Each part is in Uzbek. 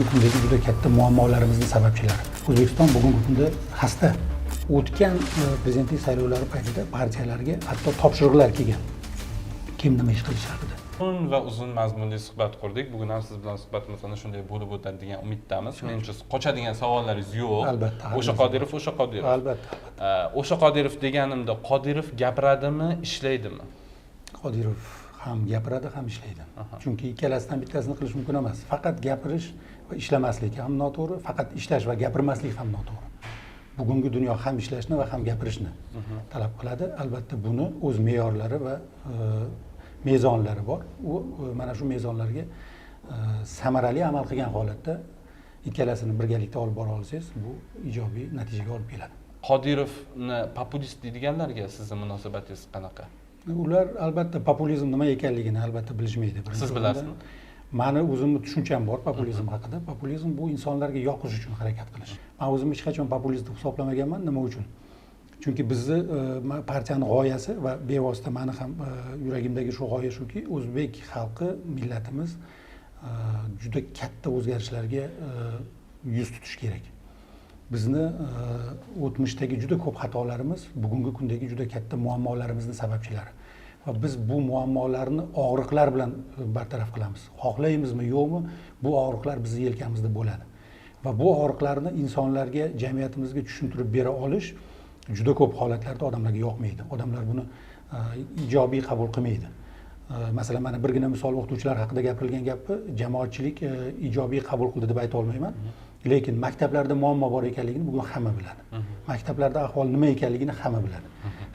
Kundagi juda katta muammolarimizning sababchilari. O'zbekiston bugungi kunda xasta. O'tgan prezidentlik saylovlari paytida partiyalarga hatto topshiriqlar kelgan. Kim nima ish qilish haqida. Va uzun mazmunli suhbat qurdik. Bugun ham siz bilan suhbatimiz ana shunday bo'lib o'tadi degan umiddamiz. Menimcha qochadigan savollaringiz yo'q. Albatta. O'sha Qodirov, o'sha Qodirov. Albatta. O'sha Qodirov deganimda Qodirov gapiradimi, ishlaydimi? Qodirov ham gapiradi, ham ishlaydi. Chunki ikkalasidan bittasini qilish mumkin emas. Faqat gapirish va ishlamaslik ham noto'g'ri, faqat ishlash va gapirmaslik ham noto'g'ri. Bugungi dunyo ham ishlashni va ham gapirishni talab qiladi. Albatta buni o'z me'yorlari va mezonlari bor. U mana shu mezonlarga samarali amal qilgan holatda ikkalasini birgalikda olib bora olsangiz, bu ijobiy natijaga olib keladi. Qodirovni populist deydiganlarga sizning munosabatingiz qanaqa? Ular albatta populizm nima ekanligini albatta bilishmaydi. Siz bilasizmi? Mani o'zimni tushuncham bor populizm haqida. Populizm bu insonlarga yoqish uchun harakat qilish. Men o'zimni hech qachon populist deb hisoblamaganman. Nima uchun? Chunki bizni partiyani g'oyasi va bevosita meni ham yuragimdagi shu g'oya shuki, o'zbek xalqi, millatimiz juda katta o'zgarishlarga yuz tutish kerak. Bizni o'tmishdagi juda ko'p xatolarimiz bugungi kundagi juda katta muammolarimizning sababchilari. Va biz bu muammolarni og'riqlar bilan bartaraf qilamiz. Xohlaymizmi, yo'qmi, bu og'riqlar bizning yelkamizda bo'ladi. Va bu og'riqlarni insonlarga, jamiyatimizga tushuntirib bera olish juda ko'p holatlarda odamlarga yoqmaydi. Odamlar buni ijobiy qabul qilmaydi. Masalan, mana birgina misol o'qituvchilar haqida gapirilgan gapni jamoatchilik ijobiy qabul qildi deb ayta olmayman. Lekin maktablarda muammo bor ekanligini bugun hamma biladi. Maktablarda ahvol nima ekanligini hamma biladi.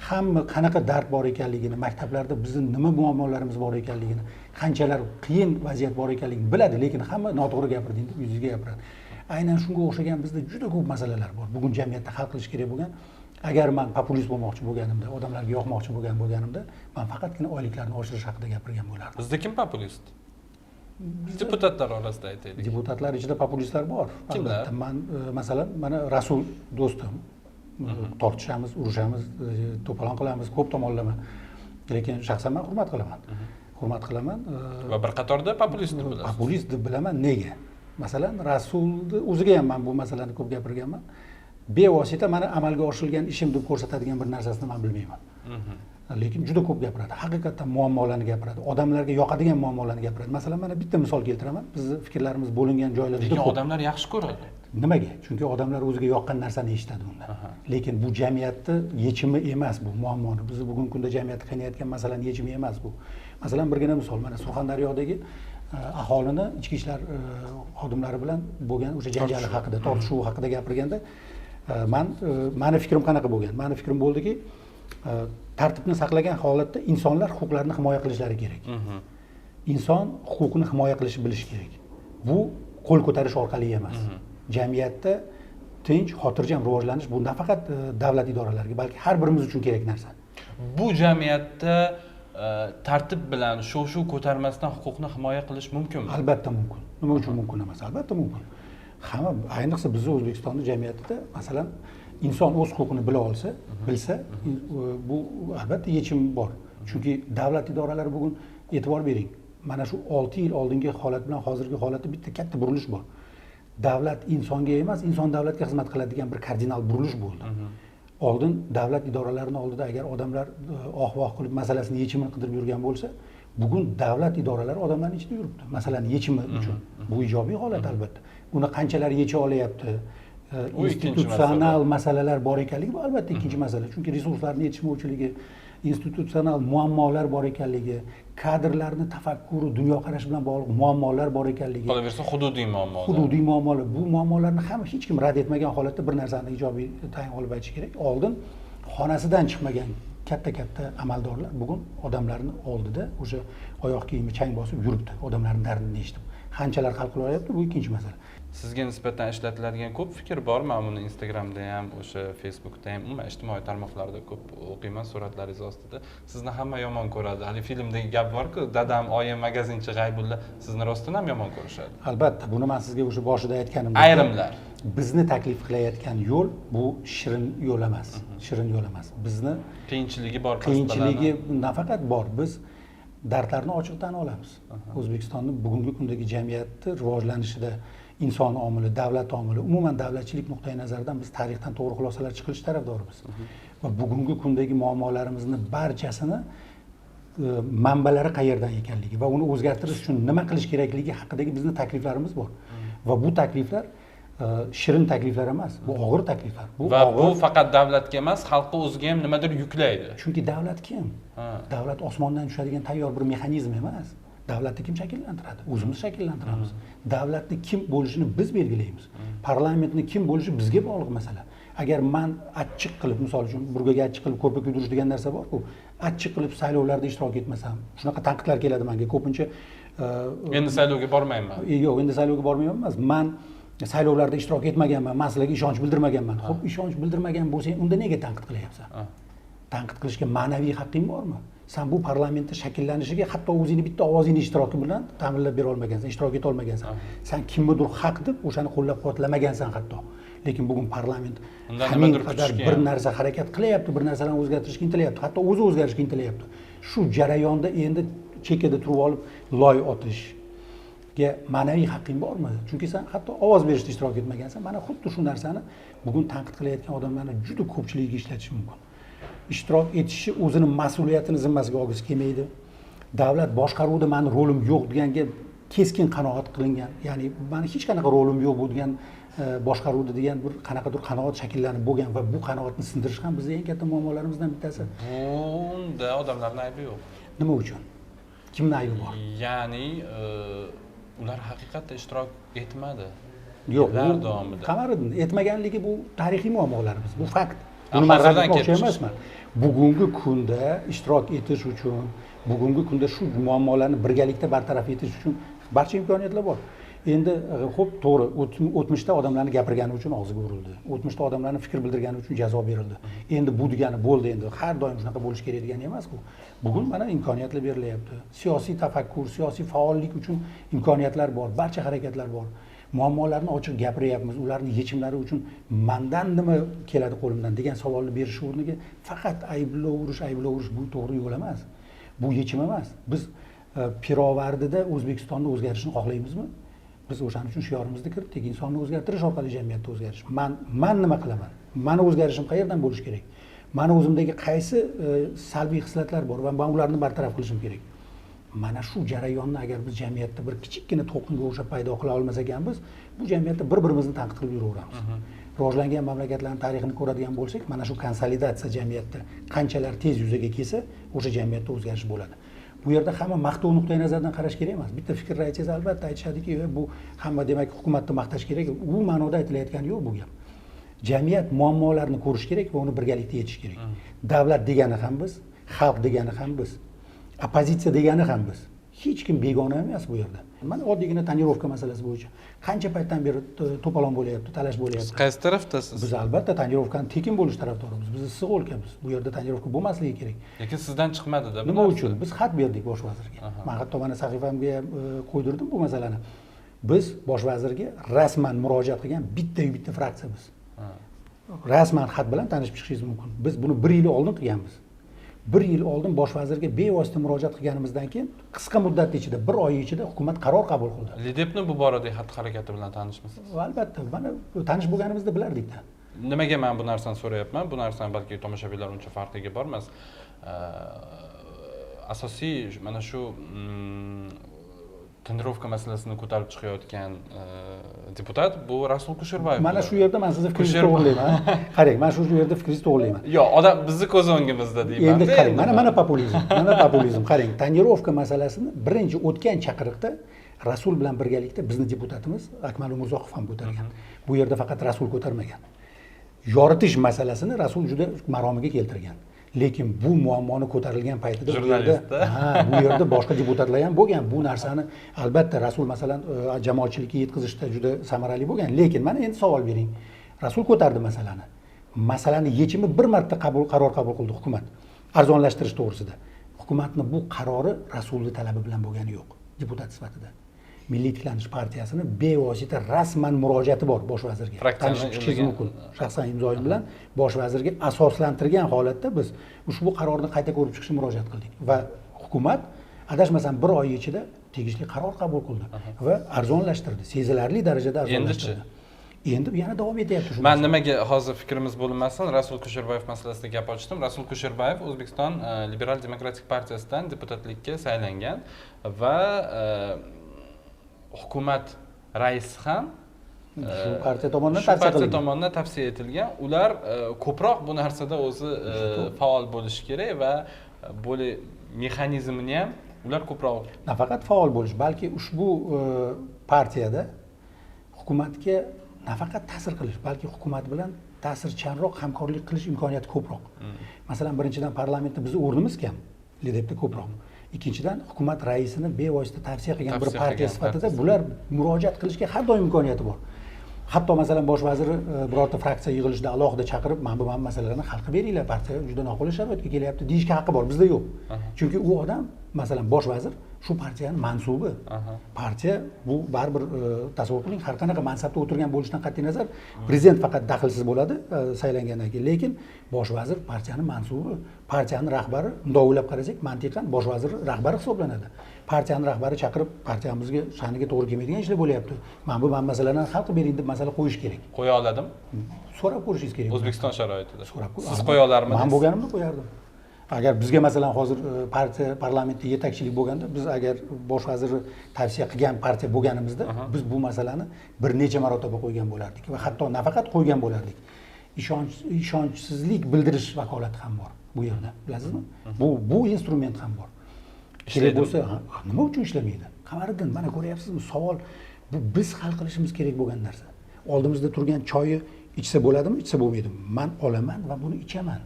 Hamma qanaqa dard bor ekanligini, maktablarda bizning nima muammolarimiz bor ekanligini, qanchalar qiyin vaziyat bor ekanligini biladi, lekin hamma noto'g'ri gapirdi deb yuziga gapiradi. Aynan shunga o'xshagan bizda juda ko'p masalalar bor. Bugun jamiyatda hal qilish kerak bo'lgan. Agar men populist bo'lmoqchi bo'lganimda, odamlarga yoqmoqchi bo'lganimda, men faqatgina oyliklarni oshirish haqida gapirgan bo'lardim. Bizda kim populist? Deputatlar orasida aytaylik. Deputatlar ichida populistlar bor. Kimlar? Men masalan, mana Rasul do'stim. Tortishamiz, urushamiz, to'polon qilamiz, ko'p tomonlama. Lekin shaxsan men hurmat qilaman. Hurmat qilaman. Va bir qatorda populist deb bilasiz. Populist deb bilaman. Nega? Masalan, Rasulni o'ziga ham men bu masalani ko'p gapirganman. Bevosita meni amalga oshirilgan ishim deb ko'rsatadigan bir narsasini men bilmayman. Lekin juda ko'p gapiradi. Haqiqatan muammolarni gapiradi. Odamlarga yoqadigan muammolarni gapiradi. Masalan, mana bitta misol keltiraman. Bizning fikrlarimiz bo'lingan joylar juda ko'p. Lekin odamlar yaxshi ko'radi. Nimaga? Chunki odamlar o'ziga yoqqan narsani eshitadi undan. Lekin bu jamiyatni yechimi emas bu muammoni. Biz bugungi kunda jamiyatda qiynayotgan masalaning yechimi emas bu. Masalan, birgina misol, mana Surxondaryodagi aholini ichki ishlar xodimlari bilan bo'lgan o'sha janjali haqida, tortishuv haqida gapirganda meni fikrim qanaqa bo'lgan? Meni fikrim bo'ldiki, tartibni saqlagan holatda insonlar huquqlarini himoya qilishlari kerak. Inson huquqini himoya qilishni bilishi kerak. Bu qo'l ko'tarish orqali emas. Jamiyatda tinch, xotirjam rivojlanish bu nafaqat davlat idoralariga, balki har birimiz uchun kerak narsa. Bu jamiyatda tartib bilan shuv ko'tarmasdan huquqni himoya qilish mumkinmi? Albatta mumkin. Nima uchun mumkin emas? Albatta mumkin. Hamma, ayniqsa bizning O'zbekistonning jamiyatida, masalan, inson o'z huquqini bila olsa, bilsa, bu albatta yechim bor. Chunki davlat idoralari bugun e'tibor bering. Mana shu 6 yil oldingi holat bilan hozirgi holatda bitta katta burilish bor. Davlat insonga emas, inson davlatga xizmat qiladigan bir kardinal burilish bo'ldi. Oldin davlat idoralarining oldida agar odamlar oh-voh qilib masalasini yechimini qidirib yurgan bo'lsa, bugun davlat idoralari odamlarning ichida yuribdi. Masalani yechimi uchun. Bu ijobiy holat albatta. Uni qanchalar yecha olyapti? Institutsional masalalar bor ekanligi bu albatta ikkinchi masala. Chunki resurslarning yetishmovchiligi, institutsional muammolar bor ekanligi, kadrlarni tafakkuri, dunyoqarash bilan bog'liq muammolar bor ekanligi. Qolaversa hududiy muammolar. Hududiy muammolar. Bu muammolarni ham hech kim rad etmagan holatda bir narsani ijobiy tayin olib aytish kerak. Oldin xonasidan chiqmagan katta amaldorlar bugun odamlarni oldida o'sha oyoq kiyimi chang bosib yuribdi. Odamlarning dardini eshitib. Qanchalar hal qila olyapti, bu ikkinchi masala. Sizga nisbatan ishlatiladigan ko'p fikr bor. Men buni Instagramda ham, o'sha Facebookda ham, umuman ijtimoiy tarmoqlarda ko'p o'qiyman suratlaringiz ostida. Sizni hamma yomon ko'radi. Hali filmdagi gap bor-ku, dadam, oyim, magazinchi G'aybulla sizni rostdan ham yomon ko'rishadi. Albatta, buni men sizga o'sha boshida aytganimdek. Ayrimlar. Bizni taklif qilayotgan yo'l bu shirin yo'l emas. Shirin yo'l emas. Bizni qiyinchiligi bor, qiyinchiligi nafaqat bor. Biz dardlarni ochiq tan olamiz. O'zbekistonning bugungi kundagi jamiyatni rivojlanishida inson omili, davlat omili, umuman davlatchilik nuqtai nazaridan biz tarixdan to'g'ri xulosalar chiqarish tarafdorimiz. Va bugungi kundagi muammolarimizni barchasini manbalari qayerdan ekanligi va uni o'zgartirish uchun nima qilish kerakligi haqidagi bizni takliflarimiz bor. Va bu takliflar shirin takliflar emas, bu og'ir takliflar. Bu faqat davlatga emas, xalqqa o'ziga ham nimadir yuklaydi. Chunki davlat kim? Davlat osmondan tushadigan tayyor bir mexanizm emas. Davlatni kim shakllantiradi? O'zimiz shakllantiramiz. Davlatni kim bo'lishini biz belgilaymiz. Parlamentni kim bo'lishi bizga bog'liq masala. Agar men achchiq qilib, misol uchun burgaga achchiq qilib ko'rpa kuydirish degan narsa bor-ku, achchiq qilib saylovlarda ishtirok etmasam, shunaqa tanqidlar keladi menga ko'pincha. Endi saylovga bormayman. Yo'q, endi saylovga bormayman emas. Men saylovlarda ishtirok etmaganman, men sizlarga ishonch bildirmaganman. Xo'p, ishonch bildirmagan bo'lsang, unda nega tanqid qilyapsan? Tanqid qilishga ma'naviy haqqing bormi? Sen bu parlamentda shakllanishiga hatto o'zingni bitta ovozingni ishtiroki bilan ta'minlab bera olmagansan, ishtirok eta olmagansan. Sen kimnidir haq deb o'shani qo'llab-quvvatlamagansan hatto. Lekin bugun parlament nimadir qadar bir narsa harakat qilyapti, bir narsalarni o'zgartirishga intilyapti, hatto o'zi o'zgarishga intilyapti. Shu jarayonda endi chekkada turib olib loy otishga ma'naviy haqqing bormi? Chunki sen hatto ovoz berishda ishtirok etmagansan. Mana xuddi shu narsani bugun tanqid qilayotgan odamlarni juda ko'pchiligiga ishlatish mumkin. Ishtirok etishi o'zining mas'uliyatini zimmasiga olgisi kelmaydi. Davlat boshqaruvida meni rolim yo'q deganga keskin qanoat qilingan. Ya'ni meni hech qanaqa rolim yo'q bu degan boshqaruvda degan bir qanaqadir qanoat shakllanib bo'lgan va bu qanoatni sindirish ham bizning eng katta muammolarimizdan bittasi. Bunda odamlarning aybi yo'q. Nima uchun? Kimning aybi bor? Ya'ni ular haqiqatda ishtirok etmadi. Yo'q, ular davomida. Qamariddin etmaganligi bu tarixiy muammolarimiz, bu fakt. Buni man rad emasman. Bugungi kunda ishtirok etish uchun, bugungi kunda shu muammolarni birgalikda bartaraf etish uchun barcha imkoniyatlar bor. Endi xo'p, to'g'ri, o'tmishda odamlarni gapirgani uchun og'ziga urildi. O'tmishda odamlarni fikr bildirgani uchun jazo berildi. Endi bu degani bo'ldi, endi har doim shunaqa bo'lish kerak degani emas-ku. Bugun mana imkoniyatlar berilyapti. Siyosiy tafakkur, siyosiy faollik uchun imkoniyatlar bor, barcha harakatlar bor. Muammolarni ochiq gapiryapmiz, ularning yechimlari uchun mendan nima keladi qo'limdan degan savolni berish o'rniga faqat ayblovurish bu to'g'ri yo'l emas. Bu yechim emas. Biz pirovardida O'zbekistonda o'zgarishni xohlaymizmi? Biz o'shaning uchun shiorimizni kiritdik. Insonni o'zgartirish orqali jamiyatni o'zgarish. Men nima qilaman? Meni o'zgarishim qayerdan bo'lishi kerak? Meni o'zimdagi qaysi salbiy xislatlar bor va men ularni bartaraf qilishim kerak? Mana shu jarayonni agar biz jamiyatda bir kichikkina to'lqinga o'xshab paydo qila olmas ekanmiz, bu jamiyatda bir-birimizni tanqid qilib yuraveramiz. Rivojlangan mamlakatlarning tarixini ko'radigan bo'lsak, mana shu konsolidatsiya jamiyatda qanchalar tez yuzaga kelsa, o'sha jamiyatda o'zgarish bo'ladi. Bu yerda hamma maqtov nuqtai nazaridan qarash kerak emas. Bitta fikrni aytsangiz, albatta aytishadiki, bu hamma demak hukumatni maqtash kerak. Bu ma'noda aytilayotgani yo'q bu gap. Jamiyat muammolarini ko'rish kerak va uni birgalikda yechish kerak. Davlat degani ham biz, xalq degani ham biz, oppozitsiya degani ham biz. Hech kim begona emas bu yerda. Mana oddiygina tonirovka masalasi bo'yicha qancha paytdan beri to'polon bo'lyapti, talash bo'lyapti. Siz qaysi tarafdasiz? Biz albatta tonirovkani tekin bo'lish tarafdorimiz. Biz issiq o'lkamiz. Bu yerda tonirovka bo'lmasligi kerak. Lekin sizdan chiqmadi-da. Nima uchun? Biz xat berdik bosh vazirga. Men hatto mana sahifamga qo'ydirdim bu masalani. Biz bosh vazirga rasman murojaat qilgan bitta fraksiyamiz. Rasman xat bilan tanishib chiqishingiz mumkin. Biz buni 1 yil oldin qilganmiz. 1 yil oldin bosh vazirga bevosita murojaat qilganimizdan keyin qisqa muddat ichida, 1 oy ichida hukumat qaror qabul qildi. Lidepni bu boradagi xatti-harakati bilan tanishmisiz? Albatta, mana tanish bo'lganimizda bilardik-da. Nimaga men bu narsani so'rayapman? Bu narsani balki tomoshabinlar uncha farqiga bormas. Asosiy mana shu tonirovka masalasini ko'tarib chiqayotgan deputat bu Rasul Kusherbayev. Mana shu yerda men sizni fikringizni to'g'rilayman. Qarang, men shu yerda fikringizni to'g'rilayman. Yo'q, odam bizni ko'z o'ngimizda deyman. Endi qarang, mana populizm. Mana populizm. Qarang, tonirovka masalasini birinchi o'tgan chaqiriqda Rasul bilan birgalikda bizni deputatimiz Akmal Umurzoqov ham ko'targan. Bu yerda faqat Rasul ko'tarmagan. Yoritish masalasini Rasul juda maromiga keltirgan. Lekin bu muammoni ko'tarilgan paytida bu yerda boshqa deputatlar ham bo'lgan. Bu narsani albatta Rasul masalan jamoatchilikka yetkazishda juda samarali bo'lgan. Lekin mana endi savol bering. Rasul ko'tardi masalani. Masalani yechimi bir marta qaror qabul qildi hukumat. Arzonlashtirish to'g'risida. Hukumatni bu qarori Rasulning talabi bilan bo'lgani yo'q, deputat sifatida. Milliy tiklanish partiyasini bevosita rasman murojaati bor bosh vazirga. Tanishib chiqishingiz mumkin. Shaxsan imzoyim bilan bosh vazirga asoslantirgan holatda biz ushbu qarorni qayta ko'rib chiqishni murojaat qildik va hukumat adashmasam 1 oy ichida tegishli qaror qabul qildi va arzonlashtirdi, sezilarli darajada arzonlashtirdi. Endi yana davom etyapti shu. Men nimaga hozir fikrimiz bo'linmasin, Rasul Kusherbayev masalasida gap ochdim. Rasul Kusherbayev O'zbekiston Liberal demokratik partiyasidan deputatlikka saylangan va hukumat raisi ham shu partiya tomonidan tavsiya etilgan. Ular ko'proq bu narsada o'zi faol bo'lishi kerak va bu mexanizmini ham ular ko'proq nafaqat faol bo'lish, balki ushbu partiyada hukumatga nafaqat ta'sir qilish, balki hukumat bilan ta'sirchanroq hamkorlik qilish imkoniyati ko'proq. Masalan, birinchidan parlamentda bizning o'rnimiz kam, LDPda ko'proq. Ikkinchidan hukumat raisini bevosita tavsiya qilgan bir partiya sifatida bular murojaat qilishga har doim imkoniyati bor. Hatto masalan bosh vazir birorta fraksiya yig'ilishida alohida chaqirib, mana bu masalalarni hal qilib beringlar, partiya juda noqulay sharoitga kelyapti deyishga haqqi bor, bizda yo'q. Chunki u odam, masalan bosh vazir shu partiyaning mansubi. Partiya bu baribir tasavvur qiling, har qanaqa mansabda o'tirgan bo'lishidan qat'iy nazar, prezident faqat daxlsiz bo'ladi saylangandan keyin, lekin bosh vazir partiyaning mansubi, partiyaning rahbari, bundoq o'ylab qarasak, mantiqan bosh vazir rahbari hisoblanadi. Partiyaning rahbari chaqirib, partiyamizga sha'niga to'g'ri kelmaydigan ishlar bo'lyapti. Mana bu masalalarni hal qilib bering deb masala qo'yish kerak. Qo'ya oladimi? So'rab ko'rishingiz kerak. O'zbekiston sharoitida. So'rab siz qo'ya olarmidingiz? Men bo'lganimda qo'yardim. Agar bizga masalan hozir partiya parlamentda yetakchilik bo'lganda, biz agar bosh vazir tavsiya qilgan partiya bo'lganimizda, biz bu masalani bir necha marotaba qo'ygan bo'lardik va hatto nafaqat qo'ygan bo'lardik. Ishonchsizlik bildirish vakolati ham bor bu yerda, bilasizmi? Bu instrument ham bor. Kerak bo'lsa, nima uchun ishlamaydi? Qamariddin, mana ko'ryapsizmi, savol bu biz hal qilishimiz kerak bo'lgan narsa. Oldimizda turgan choyni ichsa bo'ladimi, ichsa bo'lmaydimi? Men olaman va buni ichaman.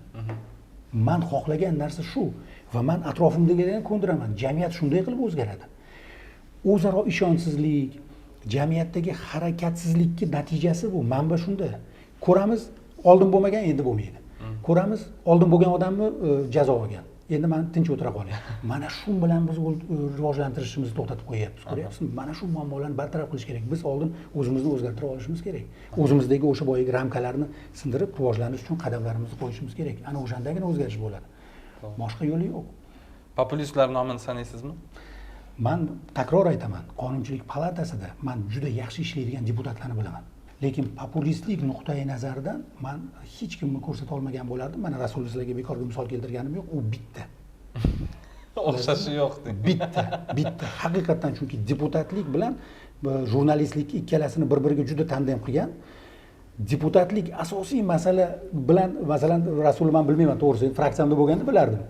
Men xohlagan narsa shu va men atrofimdagilarni ko'ndiraman. Jamiyat shunday qilib o'zgaradi. O'zaro ishonchsizlik, jamiyatdagi harakatsizlikning natijasi bu. Manba shunda. Ko'ramiz, oldin bo'lmagan, endi bo'lmaydi. Ko'ramiz, oldin bo'lgan odamni jazo olgan. Endi men tinch o'tira qolyapman. Mana shu bilan biz rivojlantirishimizni to'xtatib qo'yapmiz. Ko'ryapsizmi? Mana shu muammolarni bartaraf qilish kerak. Biz oldin o'zimizni o'zgartira olishimiz kerak. O'zimizdagi o'sha boyagi ramkalarni sindirib, rivojlanish uchun qadamlarimizni qo'yishimiz kerak. Ana o'shandagina o'zgarish bo'ladi. Boshqa yo'li yo'q. Populistlar nomini sanaysizmi? Men takror aytaman, Qonunchilik palatasida men juda yaxshi ishlaydigan deputatlarni bilaman. Lekin populistlik nuqtai nazaridan men hech kimni ko'rsata olmagan bo'lardim. Mana Rasul sizlarga bekorga misol keltirganim yo'q, u bitta. O'xshashi yo'q deb. Bitta. Haqiqatan, chunki deputatlik bilan jurnalistlik ikkalasini bir-biriga juda tandem qilgan. Deputatlik asosiy masala bilan, masalan, Rasul men bilmayman, to'g'risi, fraksiyamda bo'lganda bilardim.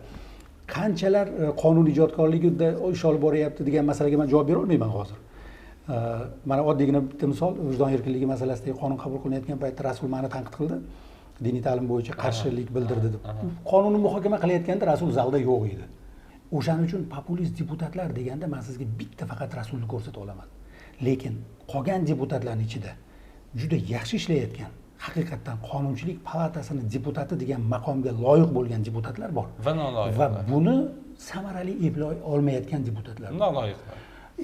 Qanchalar qonun ijodkorligida ish olib boryapti degan masalaga men javob bera olmayman hozir. Mana oddiygina bitta misol, vijdon erkinligi masalasidagi qonun qabul qilinayotgan paytda Rasul meni tanqid qildi. Diniy ta'lim bo'yicha qarshilik bildirdi deb. Qonunni muhokama qilayotganda Rasul zalda yo'q edi. O'shaning uchun populist deputatlar deganda men sizga bitta faqat Rasulni ko'rsata olaman. Lekin qolgan deputatlarning ichida juda yaxshi ishlayotgan, haqiqatan Qonunchilik palatasini deputati degan maqomga loyiq bo'lgan deputatlar bor. Va noloyiq. Va buni samarali eplay olmayotgan deputatlar. Noloyiqlar.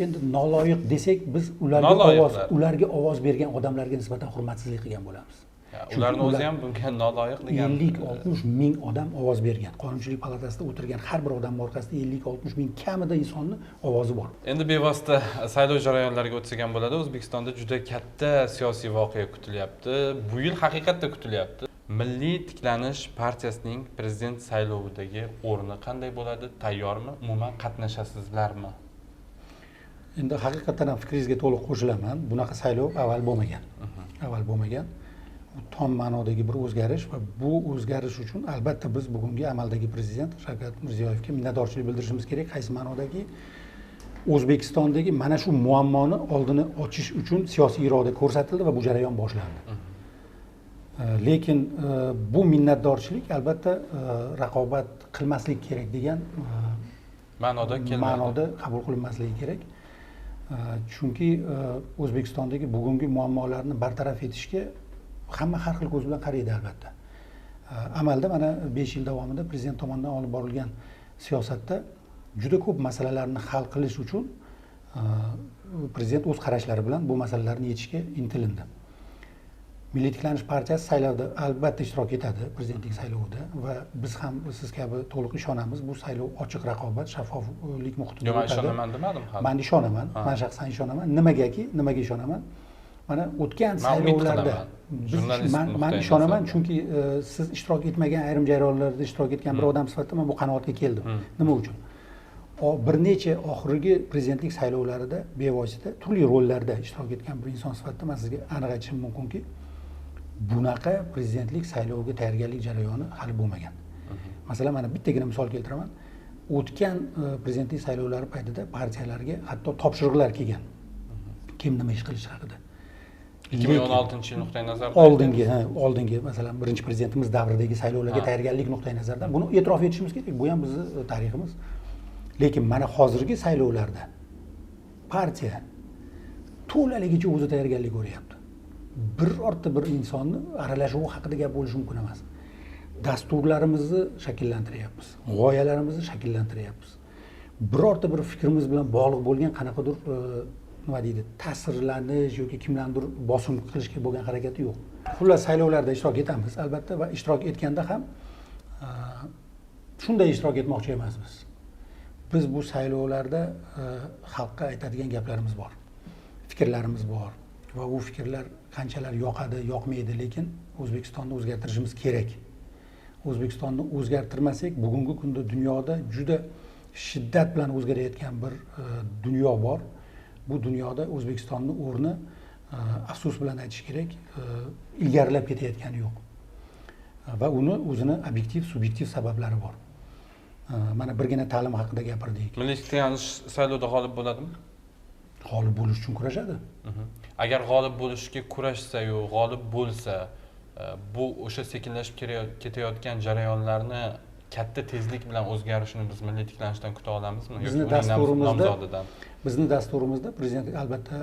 Endi noloyiq desak, biz ularga ovoz bergan odamlarga nisbatan hurmatsizlik qilgan bo'lamiz. Ularni o'zi ham bunga noloyiq degan 50-60 ming odam ovoz bergan. Qonunchilik palatasida o'tirgan har bir odam orqasida 50-60 ming kamida insonni ovozi bor. Endi bevosita saylov jarayonlariga o'tsak ham bo'ladi. O'zbekistonda juda katta siyosiy voqea kutilyapti. Bu yil haqiqatda kutilyapti. Milliy tiklanish partiyasining prezident saylovidagi o'rni qanday bo'ladi? Tayyormi? Umuman qatnashasizlarmi? Endi haqiqatan ham fikringizga to'liq qo'shilaman. Bunaqa saylov avval bo'lmagan. Tom ma'nodagi bir o'zgarish va bu o'zgarish uchun albatta biz bugungi amaldagi prezident Shavkat Mirziyoyevga minnatdorchilik bildirishimiz kerak. Qaysi ma'nodagi? O'zbekistondagi mana shu muammoni oldini ochish uchun siyosiy iroda ko'rsatildi va bu jarayon boshlandi. Lekin bu minnatdorchilik albatta raqobat qilmaslik kerak degan ma'noda qabul qilinmasligi kerak. Chunki O'zbekistondagi bugungi muammolarni bartaraf etishga hamma har xil ko'z bilan qaraydi albatta. Amalda mana 5 yil davomida prezident tomonidan olib borilgan siyosatda juda ko'p masalalarni hal qilish uchun prezident o'z qarashlari bilan bu masalalarni yechishga intilindi. Milliy tiklanish partiyasi saylovda albatta ishtirok etadi, prezidentlik saylovida va biz ham siz kabi to'liq ishonamiz, bu saylov ochiq raqobat, shaffoflik muhitida Yo'q, men o'tadi. ishonaman demadim hali. Men ishonaman, men shaxsan ishonaman. Nimaga ishonaman? Mana o'tgan saylovlarda men ishonaman, chunki siz ishtirok etmagan ayrim jarayonlarda ishtirok etgan bir odam sifatida men bu qanoatga keldim. Nima uchun? Bir necha oxirgi prezidentlik saylovlarida bevosita turli rollarda ishtirok etgan bir inson sifatida men sizga aniq aytishim mumkinki, bunaqa prezidentlik sayloviga tayyorgarlik jarayoni hali bo'lmagan. Masalan, mana bittagina misol keltiraman. O'tgan prezidentlik saylovlari paytida partiyalarga hatto topshiriqlar kelgan. Kim nima ish qilishi haqida. 2016-yil nuqtai nazardan oldingi masalan birinchi prezidentimiz davridagi saylovlarga tayyorgarlik nuqtai nazaridan buni e'tirof etishimiz kerak. Bu ham bizning tariximiz. Lekin mana hozirgi saylovlarda partiya to'laligicha o'zi tayyorgarlik ko'ryapti. Birorta bir insonni aralashuvi haqida gap bo'lishi mumkin emas. Dasturlarimizni shakllantiryapmiz, g'oyalarimizni shakllantiryapmiz. Birorta bir fikrimiz bilan bog'liq bo'lgan qanaqadir nima deydi, ta'sirlanish yoki kimlardir bosim qilishga bo'lgan harakati yo'q. Xullas saylovlarda ishtirok etamiz albatta va ishtirok etganda ham shunday ishtirok etmoqchi emasmiz. Biz bu saylovlarda xalqqa aytadigan gaplarimiz bor. Fikrlarimiz bor va u fikrlar qanchalar yoqadi, yoqmaydi, lekin O'zbekistonni o'zgartirishimiz kerak. O'zbekistonni o'zgartirmasak, bugungi kunda dunyoda juda shiddat bilan o'zgarayotgan bir dunyo bor. Bu dunyoda O'zbekistonni o'rni afsus bilan aytish kerak, ilgarilab ketayotgani yo'q. Va uni o'zini obyektiv, subyektiv sabablari bor. Mana birgina ta'lim haqida gapirdik. Milliy tiklanish saylovda g'olib bo'ladimi? G'olib bo'lish uchun kurashadi. Agar g'olib bo'lishga kurashsa-yu, g'olib bo'lsa, bu o'sha sekinlashib ketayotgan jarayonlarni katta tezlik bilan o'zgarishini biz milliy tiklanishdan kuta olamizmi yoki uning nomzodidan? Bizning dasturimizda prezident albatta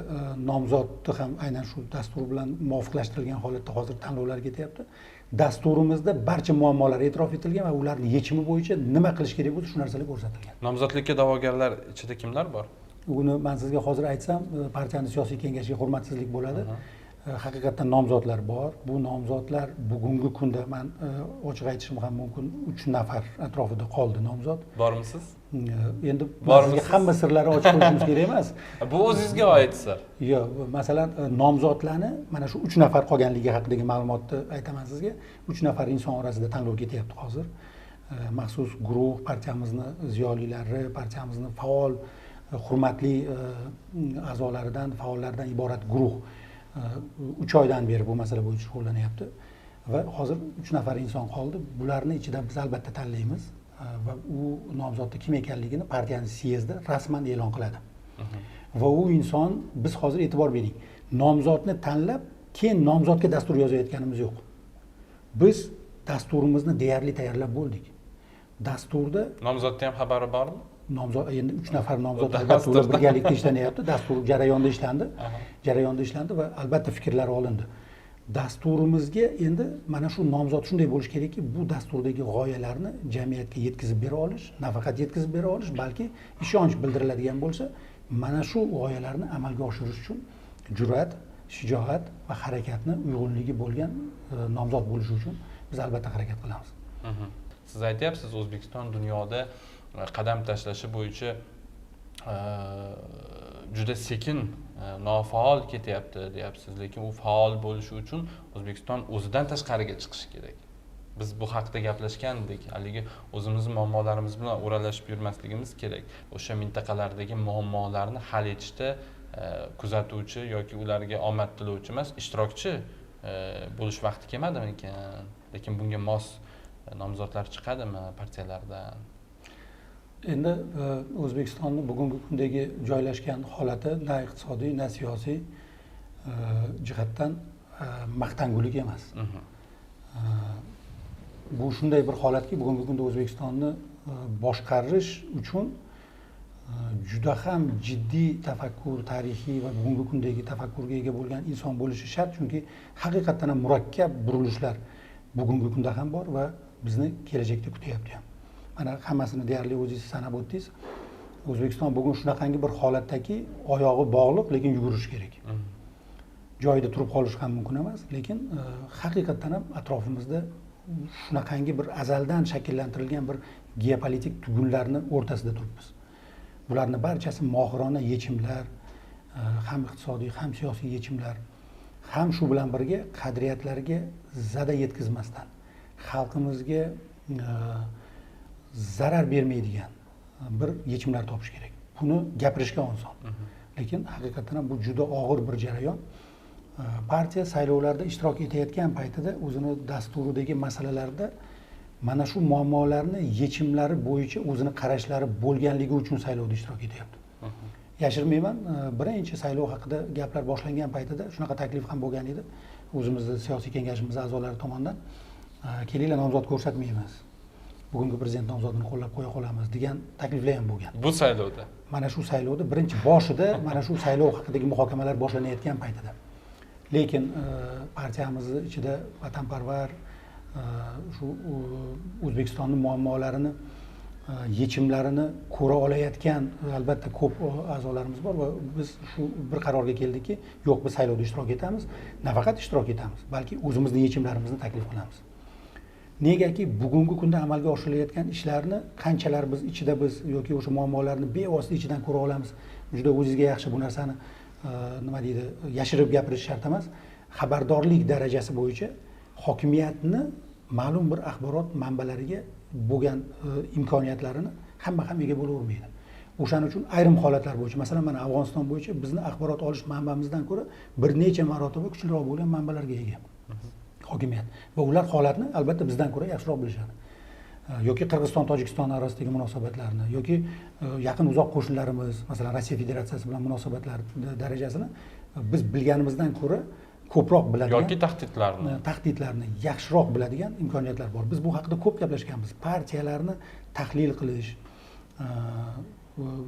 nomzodni ham aynan shu dastur bilan muvofiqlashtirilgan holatda hozir tanlovlar ketyapti. Dasturimizda barcha muammolar e'tirof etilgan va ularning yechimi bo'yicha nima qilish kerak bo'lsa shu narsalar ko'rsatilgan. Nomzodlikka da'vogarlar ichida kimlar bor? Uni men sizga hozir aytsam, partiyaning siyosiy kengashiga hurmatsizlik bo'ladi. Haqiqatdan nomzodlar bor. Bu nomzodlar bugungi kunda men ochiq aytishim ham mumkin 3 nafar atrofida qoldi nomzod. Bormisiz? Endi bizga hamma sirlarni ochib qo'yishimiz kerak emas. Bu o'zingizga oid sir. Yo'q, masalan nomzodlarni mana shu 3 nafar qolganligi haqidagi ma'lumotni aytaman sizga. 3 nafar inson orasida tanlov ketyapti hozir. Maxsus guruh, partiyamizni ziyolilari, partiyamizni faol, hurmatli a'zolaridan, faollardan iborat guruh 3 oydan beri bu masala bo'yicha shug'ullanyapti va hozir 3 nafar inson qoldi. Bularning ichidan biz albatta tanlaymiz va u nomzodni kim ekanligini partiyaning syezdi rasman e'lon qiladi. Va u inson, biz hozir e'tibor bering, nomzodni tanlab, keyin nomzodga dastur yozayotganimiz yo'q. Biz dasturimizni deyarli tayyorlab bo'ldik. Dasturda nomzodning ham xabari bormi? Nomzod endi 3 nafar nomzod albatta ular birgalikda ishlanyapti. Dastur jarayonda ishlandi va albatta fikrlar olindi. Dasturimizga endi mana shu nomzod shunday bo'lishi kerakki, bu dasturdagi g'oyalarni jamiyatga yetkazib bera olish, nafaqat yetkazib bera olish, balki ishonch bildiriladigan bo'lsa, mana shu g'oyalarni amalga oshirish uchun jur'at, shijoat va harakatni uyg'unligi bo'lgan nomzod bo'lishi uchun biz albatta harakat qilamiz. Siz aytyapsiz, O'zbekiston dunyoda qadam tashlashi bo'yicha juda sekin, nofaol ketyapti deyapsiz, lekin u faol bo'lishi uchun O'zbekiston o'zidan tashqariga chiqishi kerak. Biz bu haqida gaplashgandik. Haligi o'zimizning muammolarimiz bilan o'ralashib yurmasligimiz kerak. O'sha mintaqalardagi muammolarni hal etishda kuzatuvchi yoki ularga omad tilovchi emas, ishtirokchi bo'lish vaqti kelmadimi ekan? Lekin bunga mos nomzodlar chiqadimi partiyalardan? Endi O'zbekistonning bugungi kundagi joylashgan holati na iqtisodiy, na siyosiy jihatdan maqtangulik emas. Bu shunday bir holatki, bugungi kunda O'zbekistonni boshqarish uchun juda ham jiddiy tafakkur, tarixiy va bugungi kundagi tafakkurga ega bo'lgan inson bo'lishi shart, chunki haqiqatdan ham murakkab burilishlar bugungi kunda ham bor va bizni kelajakda kutyapti ham. Mana hammasini deyarli o'zingiz sanab o'tdingiz. O'zbekiston bugun shunaqangi bir holatdaki, oyog'i bog'liq, lekin yugurish kerak. joyida turib qolish ham mumkin emas, lekin haqiqatdan ham atrofimizda shunaqangi bir azaldan shakllantirilgan bir geopolitik tugunlarni o'rtasida turibmiz. Bularni barchasi mohirona yechimlar, ham iqtisodiy, ham siyosiy yechimlar, ham shu bilan birga qadriyatlarga zada yetkazmasdan, xalqimizga zarar bermaydigan bir yechimlar topish kerak. Buni gapirishga oson. Lekin haqiqatan ham bu juda og'ir bir jarayon. Partiya saylovlarda ishtirok etayotgan paytida o'zini dasturidagi masalalarda mana shu muammolarni yechimlari bo'yicha o'zini qarashlari bo'lganligi uchun saylovda ishtirok etyapti. Yashirmayman, birinchi saylov haqida gaplar boshlangan paytida shunaqa taklif ham bo'lgan edi. O'zimizni siyosiy kengashimiz a'zolari tomonidan kelinglar nomzod ko'rsatmaymiz. Bugungi prezident nomzodini qo'llab qo'ya qolamiz degan takliflar ham bo'lgan. Bu saylovda. Mana shu saylovda birinchi boshida mana shu saylov haqidagi muhokamalar boshlanayotgan paytida. Lekin partiyamizni ichida vatanparvar shu O'zbekistonning muammolarini yechimlarini ko'ra olayotgan albatta ko'p a'zolarimiz bor va biz shu bir qarorga keldikki, yo'q, biz saylovda ishtirok etamiz, nafaqat ishtirok etamiz, balki o'zimizning yechimlarimizni taklif qilamiz. Negaki bugungi kunda amalga oshirilayotgan ishlarni qanchalar biz ichida biz yoki o'sha muammolarni bevosita ichidan ko'ra olamiz. Juda o'zingizga yaxshi bu narsani nima deydi, yashirib gapirish shart emas. Xabardorlik darajasi bo'yicha hokimiyatni ma'lum bir axborot manbalariga bo'lgan imkoniyatlarini hamma ham ega bo'lavermaydi. O'shaning uchun ayrim holatlar bo'yicha, masalan, mana Afg'oniston bo'yicha bizni axborot olish manbamizdan ko'ra bir necha marotaba kuchliroq bo'lgan manbalarga ega hokimiyat. Va ular holatni albatta bizdan ko'ra yaxshiroq bilishadi. Yoki Qirg'iziston, Tojikiston orasidagi munosabatlarni, yoki yaqin uzoq qo'shnilarimiz, masalan, Rossiya Federatsiyasi bilan munosabatlar darajasini biz bilganimizdan ko'ra ko'proq biladigan yoki tahdidlarni yaxshiroq biladigan imkoniyatlar bor. Biz bu haqida ko'p gaplashganmiz. Partiyalarni tahlil qilish,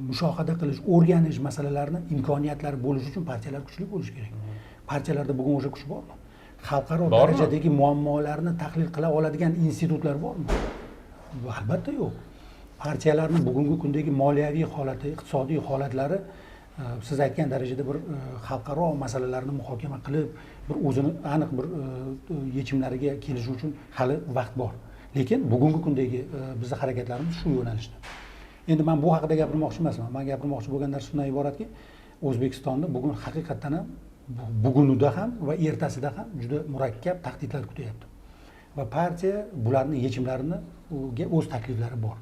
mushohada qilish, o'rganish masalalarini imkoniyatlari bo'lishi uchun partiyalar kuchli bo'lishi kerak. Partiyalarda bugun o'sha kuch bormi? Xalqaro darajadagi muammolarni tahlil qila oladigan institutlar bormi? Bu albatta yo'q. Partiyalarning bugungi kundagi moliyaviy holati, iqtisodiy holatlari siz aytgan darajada bir xalqaro masalalarni muhokama qilib, bir o'zini aniq bir yechimlariga kelish uchun hali vaqt bor. Lekin bugungi kundagi bizning harakatlarimiz shu yo'nalishda. Endi men bu haqida gapirmoqchi emasman. Men gapirmoqchi bo'lgan narsa shundan iboratki, O'zbekistonni bugun haqiqatan ham bugunida ham va ertasida ham juda murakkab tahdidlar kutyapti. Va partiya bularning yechimlarini o'z takliflari bor.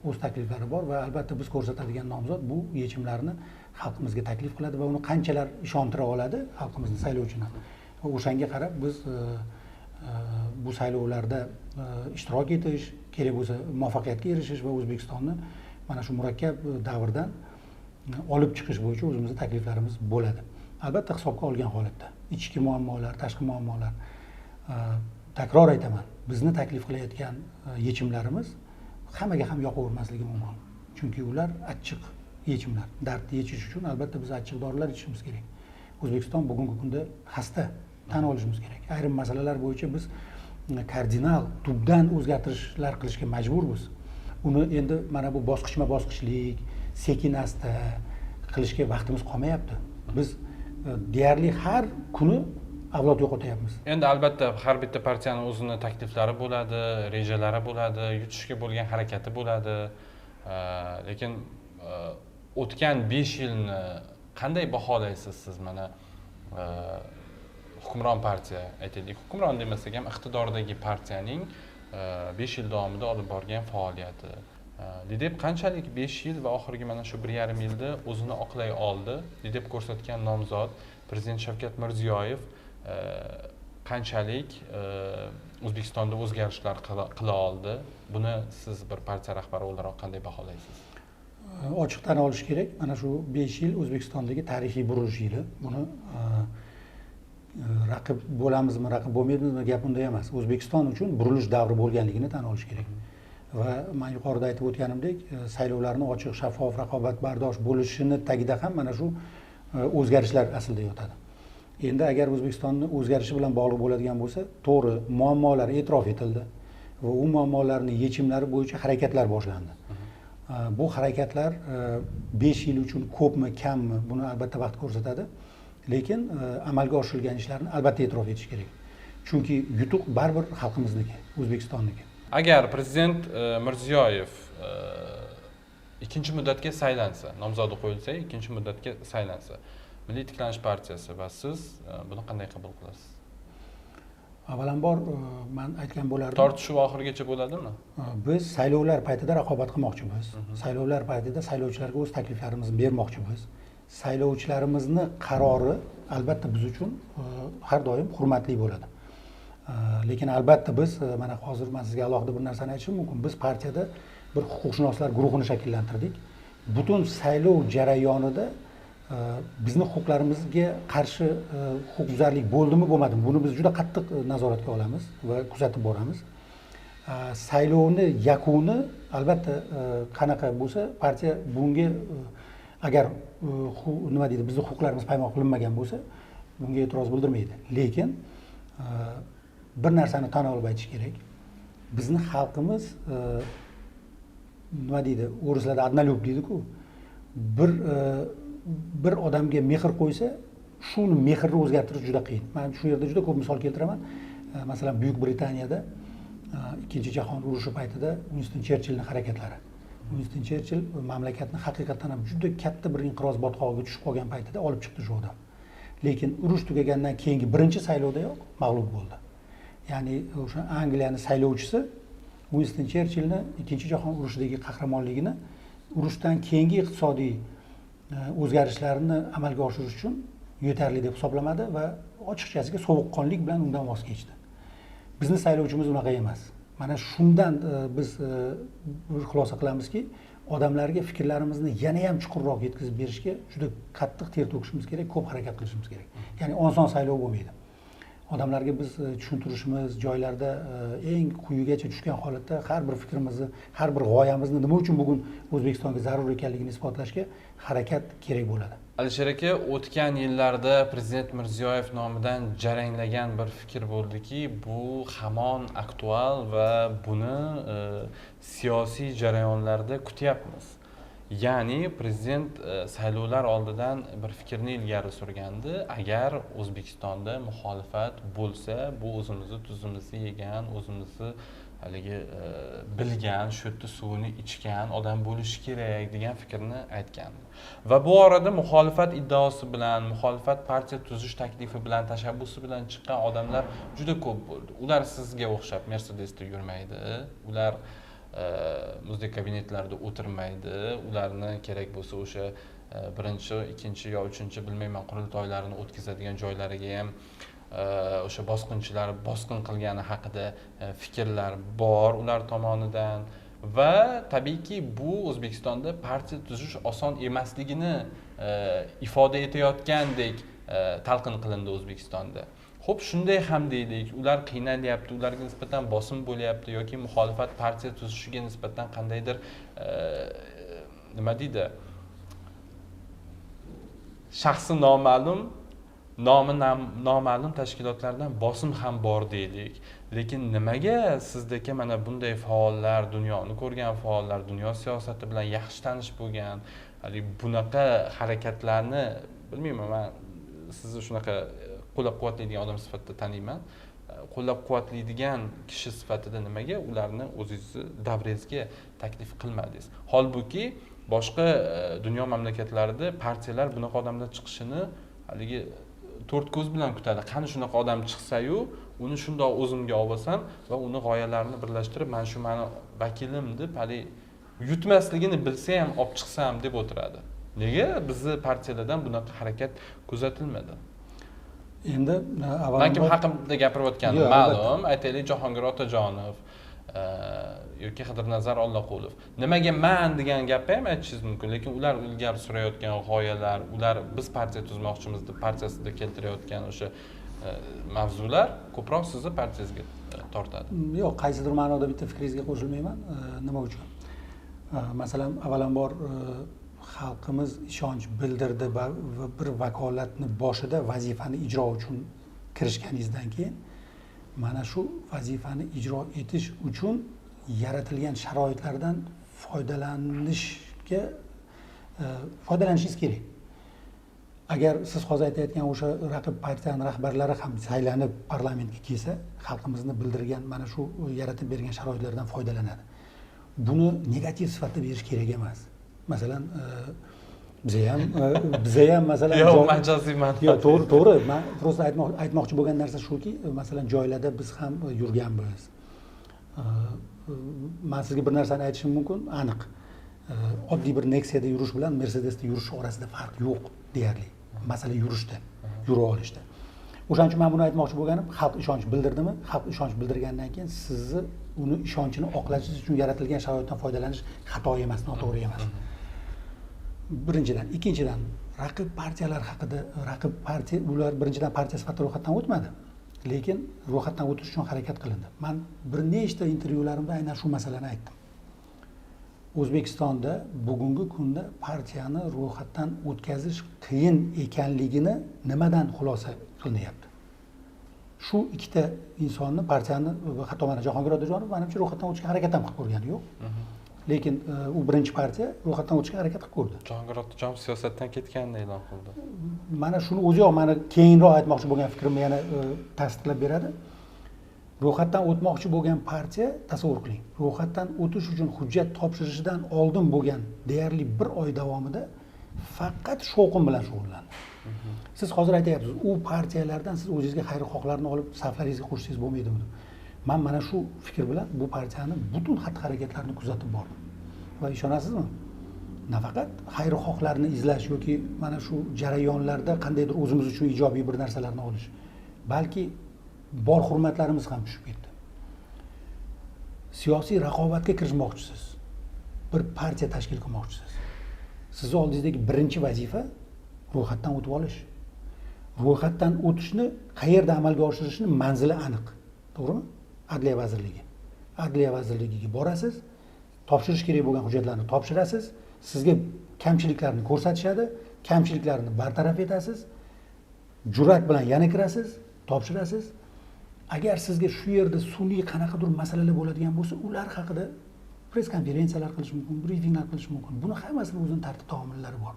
O'z takliflari bor va albatta biz ko'rsatadigan nomzod bu yechimlarni xalqimizga taklif qiladi va uni qanchalar ishontira oladi xalqimizni saylovchini. O'shanga qarab biz bu saylovlarda ishtirok etish, kerak bo'lsa muvaffaqiyatga erishish va O'zbekistonni mana shu murakkab davrdan olib chiqish bo'yicha o'zimizning takliflarimiz bo'ladi. Albatta hisobga olgan holatda ichki muammolar, tashqi muammolar, takror aytaman, bizni taklif qilayotgan yechimlarimiz hammaga ham yoqavermasligi mumkin. Chunki ular achchiq yechimlar. Dardni yechish uchun albatta biz achchiq dorilar ichishimiz kerak. O'zbekiston bugungi kunda xasta, tan olishimiz kerak. Ayrim masalalar bo'yicha biz kardinal, tubdan o'zgartirishlar qilishga majburmiz. Uni endi mana bu bosqichma-bosqichlik, sekin-asta qilishga vaqtimiz qolmayapti. Biz deyarli har kuni avlod yo'qotyapmiz. Endi albatta har bitta partiyaning o'zini takliflari bo'ladi, rejalari bo'ladi, yutishga bo'lgan harakati bo'ladi. Lekin o'tgan 5 yilni qanday baholaysiz siz? Mana hukmron partiya, aytaylik, hukmron demasak ham iqtidordagi partiyaning 5 yil davomida olib borgan faoliyati. Lidep qanchalik 5 yil va oxirgi mana shu 1,5 yilda o'zini oqlay oldi? Lidep ko'rsatgan nomzod Prezident Shavkat Mirziyoyev qanchalik O'zbekistonda o'zgarishlar qila oldi? Buni siz bir partiya rahbari o'laroq qanday baholaysiz? Ochiq tan olish kerak, mana shu 5 yil O'zbekistondagi tarixiy burilish yili. Buni raqib bo'lamizmi, raqib bo'lmaymizmi gap unda emas. O'zbekiston uchun burilish davri bo'lganligini tan olish kerak. Va men yuqorida aytib o'tganimdek, saylovlarni ochiq, shaffof, raqobatbardosh bo'lishini tagida ham mana shu o'zgarishlar aslida yotadi. Endi agar O'zbekistonni o'zgarishi bilan bog'liq bo'ladigan bo'lsa, to'g'ri, muammolar e'tirof etildi va u muammolarning yechimlari bo'yicha harakatlar boshlandi. Bu harakatlar 5 yil uchun ko'pmi, kammi, buni albatta vaqt ko'rsatadi. lekin amalga oshirilgan ishlarni albatta e'tirof etish kerak. Chunki yutuq baribir xalqimizniki, O'zbekistonniki. Agar prezident Mirziyoyev ikkinchi muddatga saylansa, nomzodi qo'yilsa, ikkinchi muddatga saylansa, Milliy tiklanish partiyasi va siz buni qanday qabul qilasiz? Avvalambor men aytgan bo'lardim. Tortishuv oxirigacha bo'ladimi? Biz saylovlar paytida raqobat qilmoqchimiz. Saylovlar paytida saylovchilarga o'z takliflarimizni bermoqchimiz. Saylovchilarimizni qarori albatta biz uchun har doim hurmatli bo'ladi. Lekin albatta biz mana hozir men sizga alohida bir narsani aytishim mumkin. Biz partiyada bir huquqshunoslar guruhini shakllantirdik. Butun saylov jarayonida bizni huquqlarimizga qarshi huquqbuzarlik bo'ldimi, bo'lmadimi, buni biz juda qattiq nazoratga olamiz va kuzatib boramiz. Saylovni yakuni albatta qanaqa bo'lsa, partiya bunga agar nima deydi, bizning huquqlarimiz poymol qilinmagan bo'lsa, bunga e'tiroz bildirmaydi. Lekin bir narsani tan olib aytish kerak. Bizni xalqimiz nima deydi, o'rislarda adnalyub deydi-ku. Bir odamga mehr qo'ysa, shuni mehrni o'zgartirish juda qiyin. Men shu yerda juda ko'p misol keltiraman. Masalan, Buyuk Britaniyada Ikkinchi jahon urushi paytida Winston Cherchillning harakatlari. Winston Cherchill mamlakatni haqiqatan ham juda katta bir inqiroz botqog'iga tushib qolgan paytida olib chiqdi shu odam. Lekin urush tugagandan keyingi birinchi saylovdayoq mag'lub bo'ldi. Ya'ni o'sha Angliyaning saylovchisi Winston Cherchillni Ikkinchi jahon urushidagi qahramonligini, urushdan keyingi iqtisodiy o'zgarishlarni amalga oshirish uchun yetarli deb hisoblamadi va ochiqchasiga sovuqqonlik bilan undan voz kechdi. Bizni saylovchimiz unaqa emas. Mana shundan biz bir xulosa qilamizki, odamlarga fikrlarimizni yana ham chuqurroq yetkazib berishga juda qattiq ter to'kishimiz kerak, ko'p harakat qilishimiz kerak. Ya'ni oson saylov bo'lmaydi. Odamlarga biz tushuntirishimiz, joylarda eng quyigacha tushgan holatda har bir fikrimizni, har bir g'oyamizni nima uchun bugun O'zbekistonga zarur ekanligini isbotlashga harakat kerak bo'ladi. Alisher aka, o'tgan yillarda prezident Mirziyoyev nomidan jaranglagan bir fikr bo'ldiki, bu hamon aktual va buni siyosiy jarayonlarda kutyapmiz. Ya'ni prezident saylovlar oldidan bir fikrni ilgari surgandi. Agar O'zbekistonda muxolifat bo'lsa, bu o'zimizni tuzimizni yegan, o'zimizni haligi bilgan, shu yerda suvini ichgan odam bo'lishi kerak degan fikrni aytgan. Va bu orada muxolifat iddaosi bilan, muxolifat partiya tuzish taklifi bilan, tashabbusi bilan chiqqan odamlar juda ko'p bo'ldi. Ular sizga o'xshab Mercedesda yurmaydi. Ular muzdek kabinetlarda o'tirmaydi. Ularni kerak bo'lsa o'sha birinchi, ikkinchi yo uchinchi bilmayman qurultoylarini o'tkazadigan joylariga ham o'sha bosqinchilar bosqin qilgani haqida fikrlar bor ular tomonidan va tabiiyki bu O'zbekistonda partiya tuzish oson emasligini ifoda etayotgandek talqin qilindi O'zbekistonda. Xo'p, shunday ham deylik, ular qiynalyapti, ularga nisbatan bosim bo'lyapti yoki muxolifat partiya tuzishiga nisbatan qandaydir nima deydi? Shaxsi noma'lum, nomi noma'lum tashkilotlardan bosim ham bor deylik. Lekin nimaga sizdagi mana bunday faollar, dunyoni ko'rgan faollar, dunyo siyosati bilan yaxshi tanish bo'lgan, hali bunaqa harakatlarni bilmayman, men sizni shunaqa qo'llab-quvvatlaydigan odam sifatida taniyman. Qo'llab-quvvatlaydigan kishi sifatida nimaga ularni o'zingizni davringizga taklif qilmadingiz? Holbuki boshqa dunyo mamlakatlarida partiyalar bunaqa odamlar chiqishini haligi to'rt ko'z bilan kutadi. Qani shunaqa odam chiqsa-yu, uni shundoq o'zimga olsam va uni g'oyalarini birlashtirib, men shu meni vakilim deb hali yutmasligini bilsa ham olib chiqsam deb o'tiradi. Nega bizni partiyalardan bunaqa harakat kuzatilmadi? Endi avvalambor men kim haqimda gapirayotganim ma'lum, aytaylik Jahongir Otajonov yoki Xidirnazar Ollaqulov. Nimaga men degan gapni ham aytishingiz mumkin, lekin ular ilgari surayotgan g'oyalar, ular biz partiya tuzmoqchimiz deb partiyasida keltirayotgan o'sha mavzular ko'proq sizni partiyangizga tortadi. Yo'q, qaysidir ma'noda bitta fikringizga qo'shilmayman. Nima uchun? Masalan, avvalambor xalqimiz ishonch bildirdi va bir vakolatni boshida vazifani ijro uchun kirishganingizdan keyin mana shu vazifani ijro etish uchun yaratilgan sharoitlardan foydalanishingiz kerak. agar siz hozir aytayotgan o'sha raqib partiyani rahbarlari ham saylanib parlamentga kelsa, xalqimizni bildirgan mana shu yaratib bergan sharoitlardan foydalanadi. Buni negativ sifatda berish kerak emas. Masalan, biza ham masalan yo'q, majoziy manfaat. Yo'q, to'g'ri. Men prosta aytmoqchi bo'lgan narsa shuki, masalan, joylarda biz ham yurganmiz. Men sizga bir narsani aytishim mumkin, aniq. Oddiy bir Nexia'da yurish bilan Mercedesda yurish orasida farq yo'q deyarli. Masala yurishda, yura olishda. O'shaning uchun men buni aytmoqchi bo'lganim, xalq ishonch bildirdimi? Xalq ishonch bildirgandan keyin sizni uni ishonchini oqlashingiz uchun yaratilgan sharoitdan foydalanish xato emas, noto'g'ri emas. Birinchidan, ikkinchidan, raqib partiyalar haqida, raqib partiya ular birinchidan partiya sifatida ro'yxatdan o'tmadi. Lekin ro'yxatdan o'tish uchun harakat qilindi. Men bir nechta intervyularimda aynan shu masalani aytdim. O'zbekistonda bugungi kunda partiyani ro'yxatdan o'tkazish qiyin ekanligini nimadan xulosa qilinyapti? Shu ikkita insonni partiyani, hatto mana Jahongir Otajonov menimcha ro'yxatdan o'tishga harakat ham qilib ko'rgani yo'q. Lekin u birinchi partiya ro'yxatdan o'tishga harakat qilib ko'rdi. Jahongir Otajonov siyosatdan ketganini e'lon qildi. Mana shuni o'zi yo'q, meni keyinroq aytmoqchi bo'lgan fikrimni yana tasdiqlab beradi. Ro'yxatdan o'tmoqchi bo'lgan partiya, tasavvur qiling, ro'yxatdan o'tish uchun hujjat topshirishidan oldin bo'lgan deyarli 1 oy davomida faqat shovqin bilan shug'ullandi. Siz hozir aytayapsiz, u partiyalardan siz o'zingizga xayrixohlarni olib saflaringizga qo'shsangiz bo'lmaydimi? Men mana shu fikr bilan bu partiyani butun xatti-harakatlarini kuzatib bordim. Va ishonasizmi? Nafaqat xayrixohlarni izlash yoki mana shu jarayonlarda qandaydir o'zimiz uchun ijobiy bir narsalarni olish, balki bor hurmatlarimiz ham tushib ketdi. Siyosiy raqobatga kirishmoqchisiz. Bir partiya tashkil qilmoqchisiz. Siz oldingizdagi birinchi vazifa ro'yxatdan o'tib olish. Ro'yxatdan o'tishni qayerda amalga oshirishni manzili aniq. To'g'rimi? Adliya vazirligi. Adliya vazirligiga borasiz, topshirish kerak bo'lgan hujjatlarni topshirasiz, sizga kamchiliklarni ko'rsatishadi, kamchiliklarni bartaraf etasiz, jur'at bilan yana kirasiz, topshirasiz. Agar sizga shu yerda sun'iy qanaqadir masalalar bo'ladigan bo'lsa, ular haqida press konferensiyalar qilish mumkin, brifinglar qilish mumkin. Buni hammasini o'zining tartib-taomillari bor.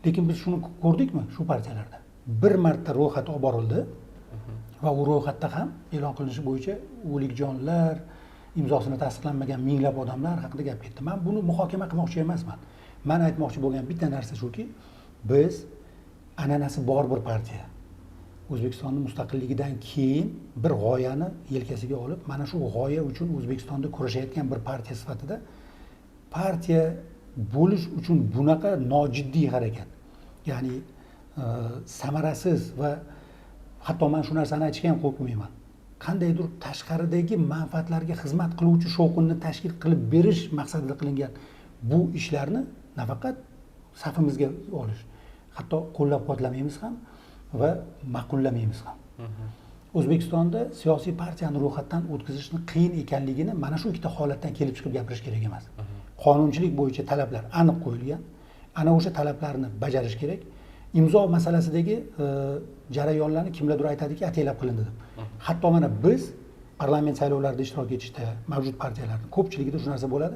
Lekin biz shuni ko'rdikmi shu partiyalarda? Bir marta ro'yxat olib borildi va u ro'yxatda ham e'lon qilinishi bo'yicha o'lik jonlar, imzosini tasdiqlanmagan minglab odamlar haqida gap ketdi. Men buni muhokama qilmoqchi emasman. Men aytmoqchi bo'lgan bitta narsa shuki, biz an'anasi bor bir partiya. O'zbekistonning mustaqilligidan keyin bir g'oyani yelkasiga olib, mana shu g'oya uchun O'zbekistonda kurashayotgan bir partiya sifatida partiya bo'lish uchun bunaqa nojiddiy harakat, ya'ni samarasiz va hatto men shu narsani aytishga ham qo'rqmayman. Qandaydir tashqaridagi manfaatlarga xizmat qiluvchi shovqinni tashkil qilib berish maqsadida qilingan bu ishlarni nafaqat safimizga olish, hatto qo'llab-quvvatlamaymiz ham va ma'qullamaymiz ham. O'zbekistonda siyosiy partiyani ro'yxatdan o'tkazishni qiyin ekanligini mana shu ikkita holatdan kelib chiqib gapirish kerak emas. Qonunchilik bo'yicha talablar aniq qo'yilgan. Ana o'sha talablarni bajarish kerak. Imzo masalasidagi jarayonlarni kimlardir aytadiki, ataylab qilindi deb. Hatto mana biz parlament saylovlarida ishtirok etishda mavjud partiyalarning ko'pchiligida shu narsa bo'ladi.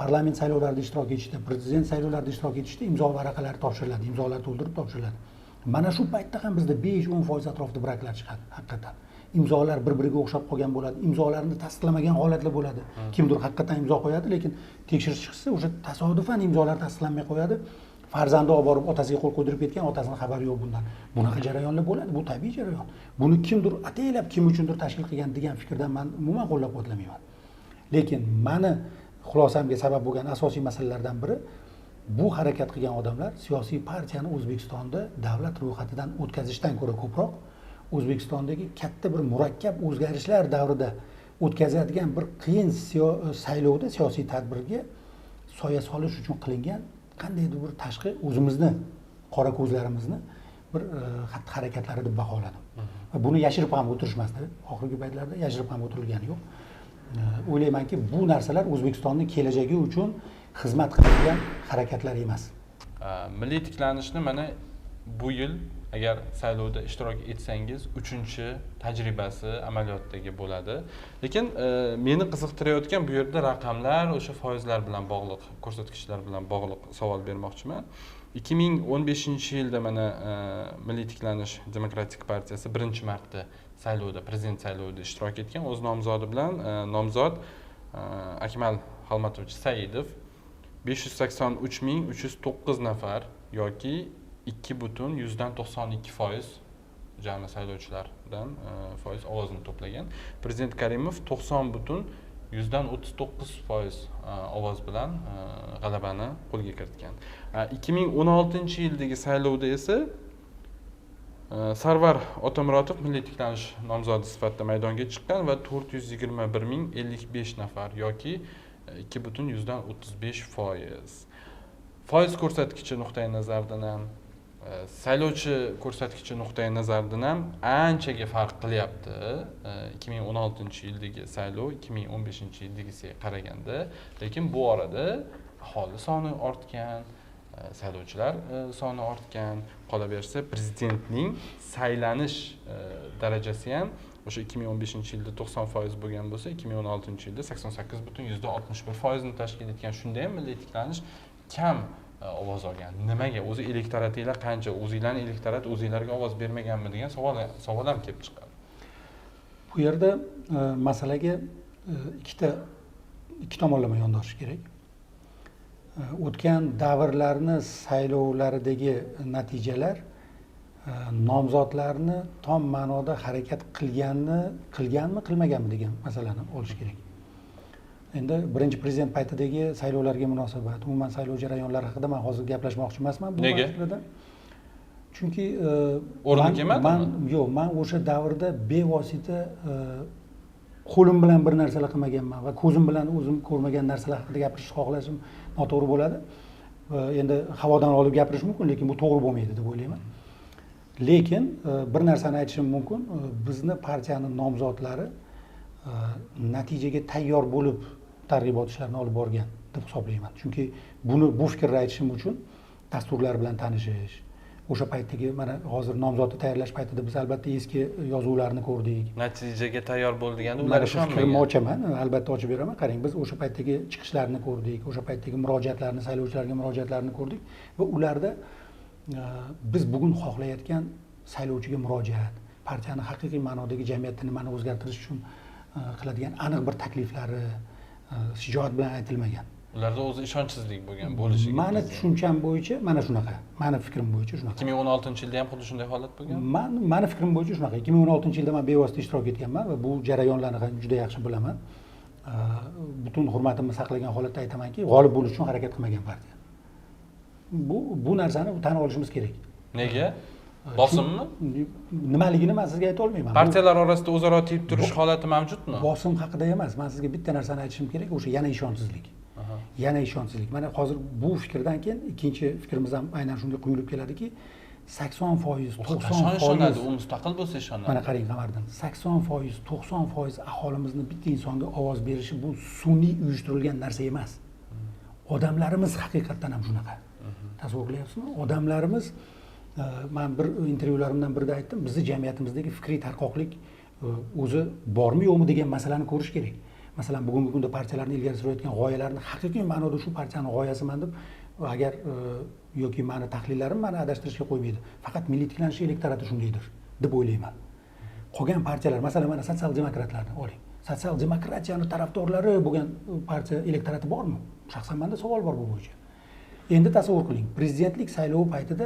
Parlament saylovlarida ishtirok etishda, prezident saylovlarida ishtirok etishda imzo varaqalari topshiriladi, imzolar to'ldirib topshiriladi. Mana shu paytda ham bizda 5-10% atrofida braklar chiqadi, haqiqatan. Imzolar bir-biriga o'xshab qolgan bo'ladi, imzolarni tasdiqlamagan holatlar bo'ladi. Kimdir haqiqatan imzo qo'yadi, lekin tekshirish chiqsa o'sha tasodifan imzolar tasdiqlanmay qo'yadi. Farzandi olib borib otasiga qo'l qo'ydirib ketgan, otasini xabari yo'q bundan. Bunaqa jarayonlar bo'ladi, bu tabiiy jarayon. Buni kimdir ataylab kim uchundir tashkil qilgan degan fikrdan men umuman qo'llab-quvvatlamayman. Lekin meni xulosamga sabab bo'lgan asosiy masalalardan biri, bu harakat qilgan odamlar siyosiy partiyani O'zbekistonda davlat ro'yxatidan o'tkazishdan ko'ra ko'proq O'zbekistondagi katta bir murakkab o'zgarishlar davrida o'tkazadigan bir qiyin saylovda siyosiy tadbirga soya solish uchun qilingan qandaydir bir tashqi o'zimizni qora ko'zlarimizni bir xatti-harakatlari deb baholadim. Va buni yashirib ham o'tirishmasdi. Oxirgi paytlarda yashirib ham o'tirilgani yo'q. O'ylaymanki, bu narsalar O'zbekistonning kelajagi uchun xizmat qiladigan harakatlar emas. Milliy tiklanishni mana bu yil agar saylovda ishtirok etsangiz 3-tajribasi amaliyotdagi bo'ladi. Lekin meni qiziqtirayotgan bu yerda raqamlar, o'sha foizlar bilan bog'liq, ko'rsatkichlar bilan bog'liq savol bermoqchiman. 2015-yilda mana Milliy tiklanish demokratik partiyasi birinchi marta saylovda, prezident saylovida ishtirok etgan. O'z nomzodi bilan nomzod Akmal Xolmatovich Saidov 583.309 nafar yoki 2,92% jami saylovchilardan foiz ovozini to'plagan. Prezident Karimov 90,39% ovoz bilan g'alabani qo'lga kiritgan. 2016-yildagi saylovda esa Sarvar Otamuratov milliy tiklanish nomzodi sifatida maydonga chiqqan va 421.055 nafar yoki 2,35%. Foiz ko'rsatkichi nuqtai nazaridan ham, saylovchi ko'rsatkichi nuqtai nazaridan ham anchaga farq qilyapti. 2016-yildagi saylov 2015-yildagisiga qaraganda, lekin bu orada aholi soni ortgan, saylovchilar soni ortgan, qolaversa prezidentning saylanish darajasi ham o'sha 2015-yilda 90% bo'lgan bo'lsa, 2016-yilda 88,61% ni tashkil etgan. Shunda ham milliy tiklanish kam ovoz olgan. Nimaga? O'zi elektoratinglar qancha? O'zinglarning elektorat o'zinglarga ovoz bermaganmi degan savol ham kelib chiqadi. Bu yerda masalaga ikki tomonlama yondoshish kerak. O'tgan davrlarni saylovlaridagi natijalar nomzodlarni tom ma'noda harakat qilganmi, qilmaganmi degan masalani olish kerak. Endi birinchi prezident paytidagi saylovlarga munosabat, umuman saylov jarayonlari haqida men hozir gaplashmoqchi emasman bu masalada. Chunki o'rni kelmadimi? Men o'sha davrda bevosita qo'lim bilan bir narsalar qilmaganman va ko'zim bilan o'zim ko'rmagan narsalar haqida gapirishni xohlashim noto'g'ri bo'ladi. Endi havodan olib gapirish mumkin, lekin bu to'g'ri bo'lmaydi deb o'ylayman. Lekin bir narsani aytishim mumkin, bizni partiyani nomzodlari natijaga tayyor bo'lib targ'ibot ishlarini olib borgan deb hisoblayman. Chunki bu fikrni aytishim uchun dasturlar bilan tanishish, o'sha paytdagi mana hozir nomzodni tayyorlash paytida biz albatta eski yozuvlarni ko'rdik. Natijaga tayyor bo'lganda ular ishonmagan. Fikrimni ochaman, albatta ochib beraman. Qarang, biz o'sha paytdagi chiqishlarni ko'rdik, o'sha paytdagi murojaatlarni, saylovchilarga murojaatlarni ko'rdik va ularda biz bugun xohlayotgan saylovchiga murojaat, partiyani haqiqiy ma'nodagi jamiyatni nimani o'zgartirish uchun qiladigan aniq bir takliflari shijoat bilan aytilmagan. Ularda o'zi ishonchsizlik bo'lgan bo'lishi. Meni tushuncham bo'yicha mana shunaqa. Meni fikrim bo'yicha shunaqa. 2016-yilda ham xuddi shunday holat bo'lgan. Meni fikrim bo'yicha shunaqa. 2016-yilda men bevosita ishtirok etganman va bu jarayonlarni ham juda yaxshi bilaman. Butun hurmatimni saqlagan holatda aytamanki, g'olib bo'lish uchun harakat qilmagan partiya. Bu narsani tan olishimiz kerak. Nega? Bosimmi? Nimaligini men sizga ayta olmayman. Partiyalar orasida o'zaro tiyib turish holati mavjudmi? Bosim haqida emas. Men sizga bitta narsani aytishim kerak, o'sha yana ishonchsizlik. Yana ishonchsizlik. Mana hozir bu fikrdan keyin ikkinchi fikrimiz ham aynan shunga quyilib keladiki, 80%, 90% u mustaqil bo'lsa ishonadi. Mana qarang Qamariddin, 80%, 90% aholimizni bitta insonga ovoz berishi bu sun'iy uyushtirilgan narsa emas. Odamlarimiz haqiqatdan ham shunaqa. Tasavvur qilyapsizmi? Odamlarimiz, men bir intervyularimdan birida aytdim, bizning jamiyatimizdagi fikriy tarqoqlik o'zi bormi yo'qmi degan masalani ko'rish kerak. Masalan, bugungi kunda partiyalarni ilgari surayotgan g'oyalarni haqiqiy ma'noda shu partiyaning g'oyasiman deb agar yoki meni tahlillarim meni adashtirishga qo'ymaydi. Faqat milliy tiklanish elektorati shundaydir deb o'ylayman. Qolgan partiyalar, masalan, mana sotsial-demokratlarni oling. Sotsial-demokratiyani tarafdorlari bo'lgan partiya elektorati bormi? Shaxsan menda savol bor bu bo'yicha. Endi tasavvur qiling, prezidentlik saylovi paytida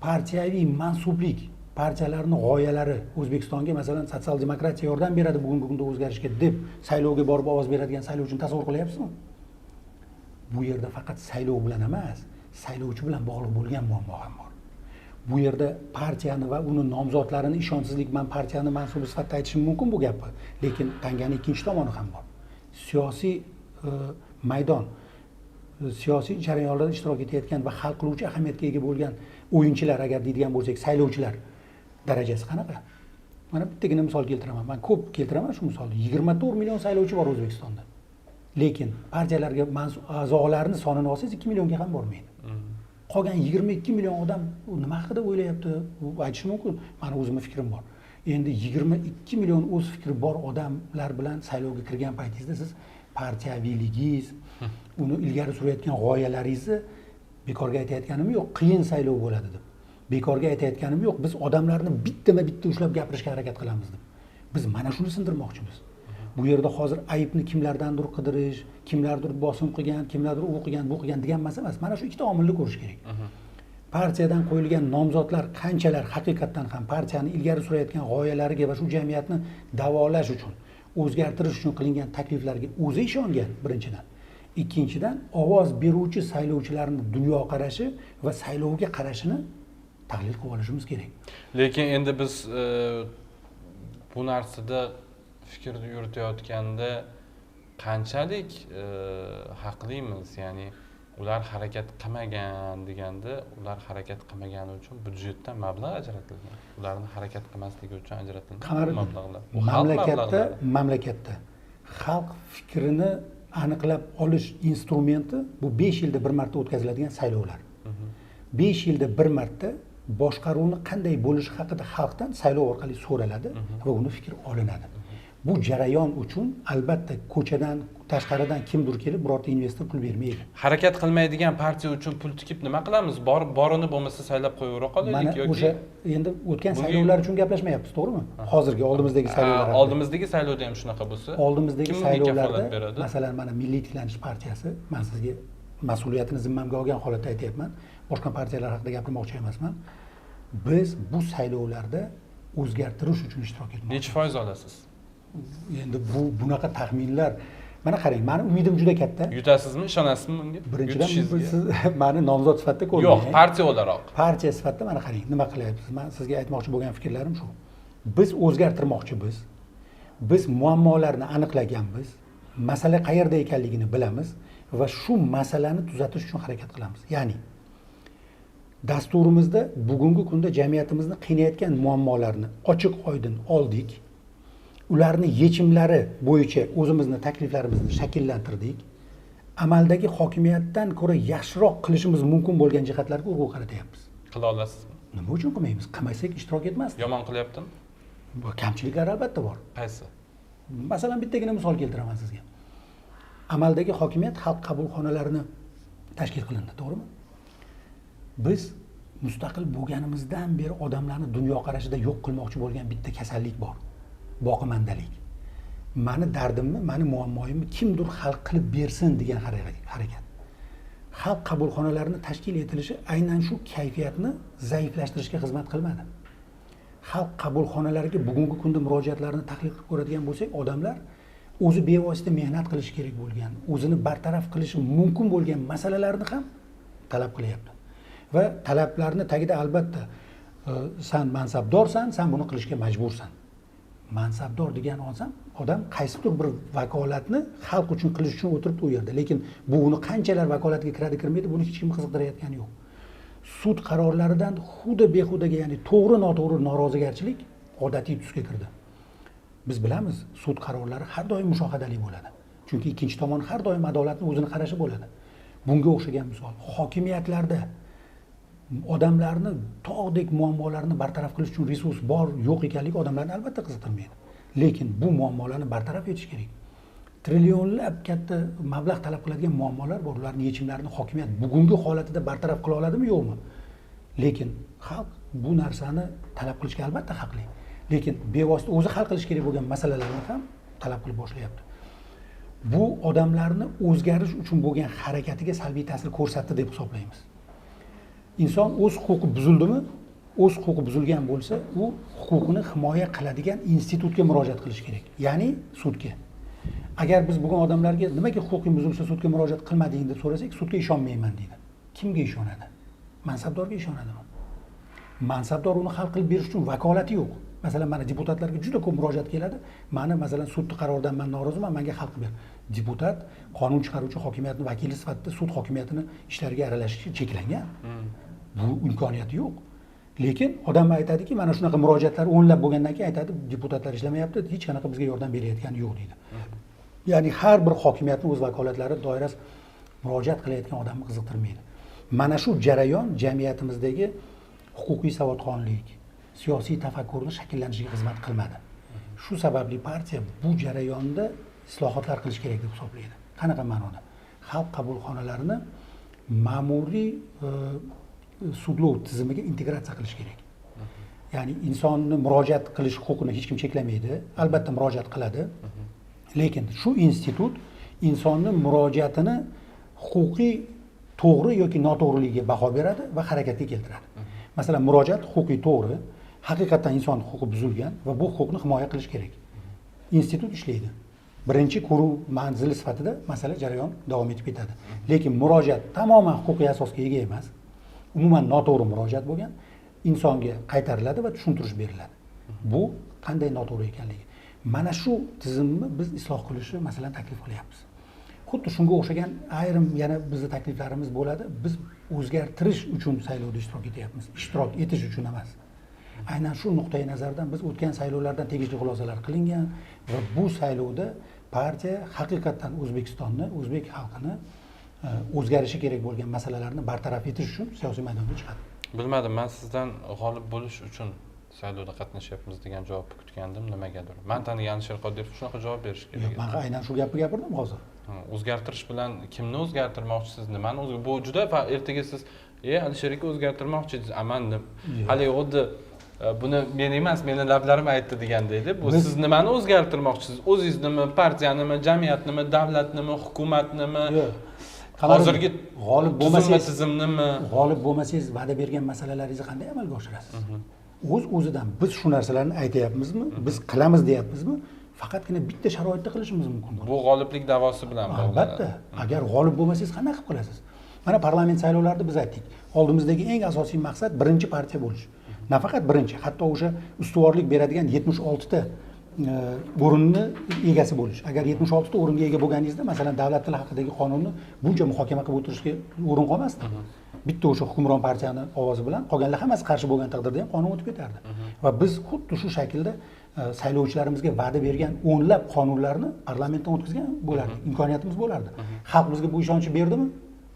partiyaviy mansublik, partiyalarning g'oyalari O'zbekistonga masalan sotsial-demokratiya yordam beradi bugungi kunda o'zgarishga deb saylovga borib ovoz beradigan saylovchini tasavvur qilyapsizmi? Bu yerda faqat saylov bilan emas, saylovchi bilan bog'liq bo'lgan muammo ham bor. Bu yerda partiyani va uni nomzodlarini ishonchsizlik, men partiyani mansubi sifatida aytishim mumkin bu gapni, lekin tanganing ikkinchi tomoni ham bor. Siyosiy maydon, siyosiy jarayonlarda ishtirok etayotgan va hal qiluvchi ahamiyatga ega bo'lgan o'yinchilar agar deydigan bo'lsak, saylovchilar darajasi qanaqa? Mana bittagina misol keltiraman. Men ko'p keltiraman shu misolni. 24 million saylovchi bor O'zbekistonda. Lekin partiyalarga mansub a'zolarni sonini olsangiz 2 millionga ham bormaydi. Qolgan 22 million odam nima haqida o'ylayapti? Bu aytish mumkin. Meni o'zimning fikrim bor. Endi 22 million o'z fikri bor odamlar bilan saylovga kirgan paytingizda siz partiyaviyligingiz, uni ilgari surayotgan g'oyalaringizni Bekorga aytayotganim yo'q, qiyin saylov bo'ladi deb. Bekorga aytayotganim yo'q, biz odamlarni bittama-bitta ushlab gapirishga harakat qilamiz deb. Biz mana shuni sindirmoqchimiz. Bu yerda hozir aybni kimlardandir qidirish, kimlardir bosim qilgan, kimlardir u qilgan, bu qilgan degan masala emas. Mana shu ikkita omilni ko'rish kerak. Partiyadan qo'yilgan nomzodlar qanchalar haqiqatdan ham partiyani ilgari surayotgan g'oyalariga va shu jamiyatni davolash uchun, o'zgartirish uchun qilingan takliflarga o'zi ishongan birinchidan. Ikkinchidan, ovoz beruvchi saylovchilarning dunyoqarashi va saylovga qarashini tahlil qilib olishimiz kerak. Lekin endi biz bu narsada fikr yuritayotganda qanchalik haqlimiz, ya'ni ular harakat qilmagan deganda, ular harakat qilmagani uchun byudjetdan mablag' ajratilgan. Ularni harakat qilmasligi uchun ajratilgan mablag'lar. Mamlakatda xalq fikrini aniqlab olish instrumenti bu 5 yilda bir marta o'tkaziladigan saylovlar. 5 yilda bir marta boshqaruvni qanday bo'lishi haqida xalqdan saylov orqali so'raladi va uni fikr olinadi. Bu jarayon uchun albatta ko'chadan, tashqaridan kimdir kelib birorta investor pul bermaydi. Harakat qilmaydigan partiya uchun pul tikib nima qilamiz? Borini bo'lmasa saylab qo'yavera qolaylik yoki o'sha endi o'tgan saylovlar uchun gaplashmayapmiz, to'g'rimi? Hozirgi oldimizdagi saylovlar. Oldimizdagi saylovda ham shunaqa bo'lsa, oldimizdagi saylovlarda masalan mana Milliy tiklanish partiyasi, men sizga mas'uliyatini zimmamga olgan holatda aytayapman. Boshqa partiyalar haqida gapirmoqchi emasman. Biz bu saylovlarda o'zgartirish uchun ishtirok etmoqchimiz. Necha foiz olasiz? Endi bunaqa taxminlar, mana qarang, meni umidim juda katta. Yutasizmi, ishonasizmi bunga? Birinchidan siz meni nomzod sifatida ko'rmang. Yo'q, partiya o'laroq. Partiya sifatida mana qarang, nima qilyapmiz. Men sizga aytmoqchi bo'lgan fikrlarim shu. Biz o'zgartirmoqchimiz. Biz muammolarni aniqlaganmiz. Masala qayerda ekanligini bilamiz va shu masalani tuzatish uchun harakat qilamiz. Ya'ni dasturimizda bugungi kunda jamiyatimizni qiynayotgan muammolarni ochiq-oydin oldik. Ularni yechimlari bo'yicha o'zimizni takliflarimizni shakllantirdik. Amaldagi hokimiyatdan ko'ra yaxshiroq qilishimiz mumkin bo'lgan jihatlarga urg'u qaratyapmiz. Qila olasizmi? Nima uchun qilmaymiz? Qilmasak ishtirok etmasdik. Yomon qilyaptimi? Bu kamchiliklar albatta bor. Qaysi? Masalan, bittagina misol keltiraman sizga. Amaldagi hokimiyat xalq qabulxonalarini tashkil qilindi, to'g'rimi? Biz mustaqil bo'lganimizdan beri odamlarni dunyoqarashida yo'q qilmoqchi bo'lgan bitta kasallik bor. Boqimandalik. Mani dardimni, mani muammoyimni kimdir hal qilib bersin degan harakat. Xalq qabulxonalarini tashkil etilishi aynan shu kayfiyatni zaiflashtirishga xizmat qilmadi. Xalq qabulxonalariga bugungi kunda murojaatlarni tahlil qilib ko'radigan bo'lsak, odamlar o'zi bevosita mehnat qilishi kerak bo'lgan, o'zini bartaraf qilishi mumkin bo'lgan masalalarni ham talab qilyapti. Va talablarni tagida albatta sen mansabdorsan, sen buni qilishga majbursan. Mansabdor degan odam qaysidir bir vakolatni xalq uchun qilish uchun o'tiribdi u yerda, lekin bu uni qanchalar vakolatiga kiradi, kirmaydi, buni hech kim qiziqtirayotgani yo'q. Sud qarorlaridan behudaga, ya'ni to'g'ri-noto'g'ri norozigarchilik odatiy tusga kirdi. Biz bilamiz, sud qarorlari har doim mushohadali bo'ladi. Chunki ikkinchi tomon har doim adolatni o'zini qarashi bo'ladi. Bunga o'xshagan misol hokimiyatlarda odamlarni tog'dek muammolarni bartaraf qilish uchun resurs bor, yo'q ekanligi odamlarni albatta qiziqtirmaydi. Lekin bu muammolarni bartaraf etish kerak. Trillionlab katta mablag' talab qiladigan muammolar bor. Ularning yechimlarini hokimiyat bugungi holatida bartaraf qila oladimi, yo'qmi? Lekin xalq bu narsani talab qilishga albatta haqli. Lekin bevosita o'zi hal qilish kerak bo'lgan masalalarni ham talab qilib boshlayapti. Bu odamlarni o'zgarish uchun bo'lgan harakatiga salbiy ta'sir ko'rsatdi deb hisoblaymiz. Inson o'z huquqi buzildimi, o'z huquqi buzilgan bo'lsa, u huquqini himoya qiladigan institutga murojaat qilish kerak, ya'ni sudga. Agar biz bugun odamlarga nimaga huquqing buzilsa sudga murojaat qilmading deb so'rasak, sudga ishonmayman deydi. Kimga ishonadi? Mansabdorga ishonadimi? Mansabdor uni hal qilib berish uchun vakolati yo'q. Masalan, mana deputatlarga juda ko'p murojaat keladi. Mani masalan sud qaroridan men noroziman, menga hal qilib ber. Deputat qonun chiqaruvchi hokimiyatning vakili sifatida sud hokimiyatining ishlariga aralashishi cheklangan. Bu imkoniyati yo'q. Lekin odam aytadiki, mana shunaqa murojaatlar o'nlab bo'lgandan keyin aytadi, deputatlar ishlamayapti, hech qanaqa bizga yordam berayotgani yo'q deydi. Ya'ni har bir hokimiyatning o'z vakolatlari doirasida murojaat qilayotgan odamni qiziqtirmaydi. Mana shu jarayon jamiyatimizdagi huquqiy savodxonlik, siyosiy tafakkurni shakllanishiga xizmat qilmadi. Shu sababli partiya bu jarayonda islohotlar qilish kerak deb hisoblaydi. Qanaqa ma'noda? Xalq qabulxonalarini ma'muriy sudlov tizimiga integratsiya qilish kerak. Ya'ni insonni murojaat qilish huquqini hech kim cheklamaydi, albatta murojaat qiladi. Lekin shu institut insonni murojaatini huquqiy to'g'ri yoki noto'g'riligiga baho beradi va harakatga keltiradi. Masalan, murojaat huquqiy to'g'ri, haqiqatan inson huquqi buzilgan va bu huquqni himoya qilish kerak. Institut ishlaydi. Birinchi ko'ruv manzili sifatida masala jarayon davom etib ketadi. Lekin murojaat tamoman huquqiy asosga ega emas, umuman noto'g'ri murojaat bo'lgan, insonga qaytariladi va tushuntirish beriladi. Bu qanday noto'g'ri ekanligi. Mana shu tizimni biz isloh qilishni masalan taklif qilyapmiz. Xuddi shunga o'xshagan ayrim yana bizning takliflarimiz bo'ladi. Biz o'zgartirish uchun saylovda ishtirok etyapmiz, ishtirok etish uchun emas. Aynan shu nuqtai nazardan biz o'tgan saylovlardan tegishli xulosalar qilingan va bu saylovda partiya haqiqatan O'zbekistonni, o'zbek xalqini o'zgarishi kerak bo'lgan masalalarni bartaraf etish uchun siyosiy maydonga chiqadi. Bilmadim, men sizdan g'olib bo'lish uchun saylovda qatnashyapmiz degan javobni kutgandim nimagadir. Men tanigan Alisher Qodirov shunaqa javob berish kerak. Men aynan shu gapni gapirdim hozir. O'zgartirish bilan kimni o'zgartirmoqchisiz, nimani bu juda ertaga siz Alisher aka o'zgartirmoqchisiz, amanni hali yo'qdi. Buni men emas, meni lablarim aytdi deganda edi. Bu siz nimani o'zgartirmoqchisiz? O'zingiznimi, partiyanimi, jamiyatnimi, davlatnimi, hukumatnimi? Hozirgi g'olib bo'lmasangiz, tizimnimi? G'olib bo'lmasangiz va'da bergan masalalaringizni qanday amalga oshirasiz? O'z-o'zidan biz shu narsalarni aytayapmizmi? Biz qilamiz deyapmizmi? Faqatgina bitta sharoitda qilishimiz mumkin. Bu g'oliblik da'vosi bilan bog'liq. Albatta. Agar g'olib bo'lmasangiz qanday qilib qilasiz? Mana parlament saylovlarida biz aytdik. Oldimizdagi eng asosiy maqsad birinchi partiya bo'lish. Nafaqat birinchi, hatto o'sha ustuvorlik beradigan 76 ta o'rinni egasi bo'lish. Agar 76 ta o'ringa ega bo'lganingizda, masalan, davlat tili haqidagi qonunni buncha muhokama qilib o'tirishga o'rin qolmasdi. Bitta o'sha hukmron partiyani ovozi bilan qolganlar hammasi qarshi bo'lgan taqdirda ham qonun o'tib ketardi. Va biz xuddi shu shaklda saylovchilarimizga va'da bergan o'nlab qonunlarni parlamentdan o'tkazgan bo'lardik. Imkoniyatimiz bo'lardi. Xalq bizga bu ishonchni berdimi?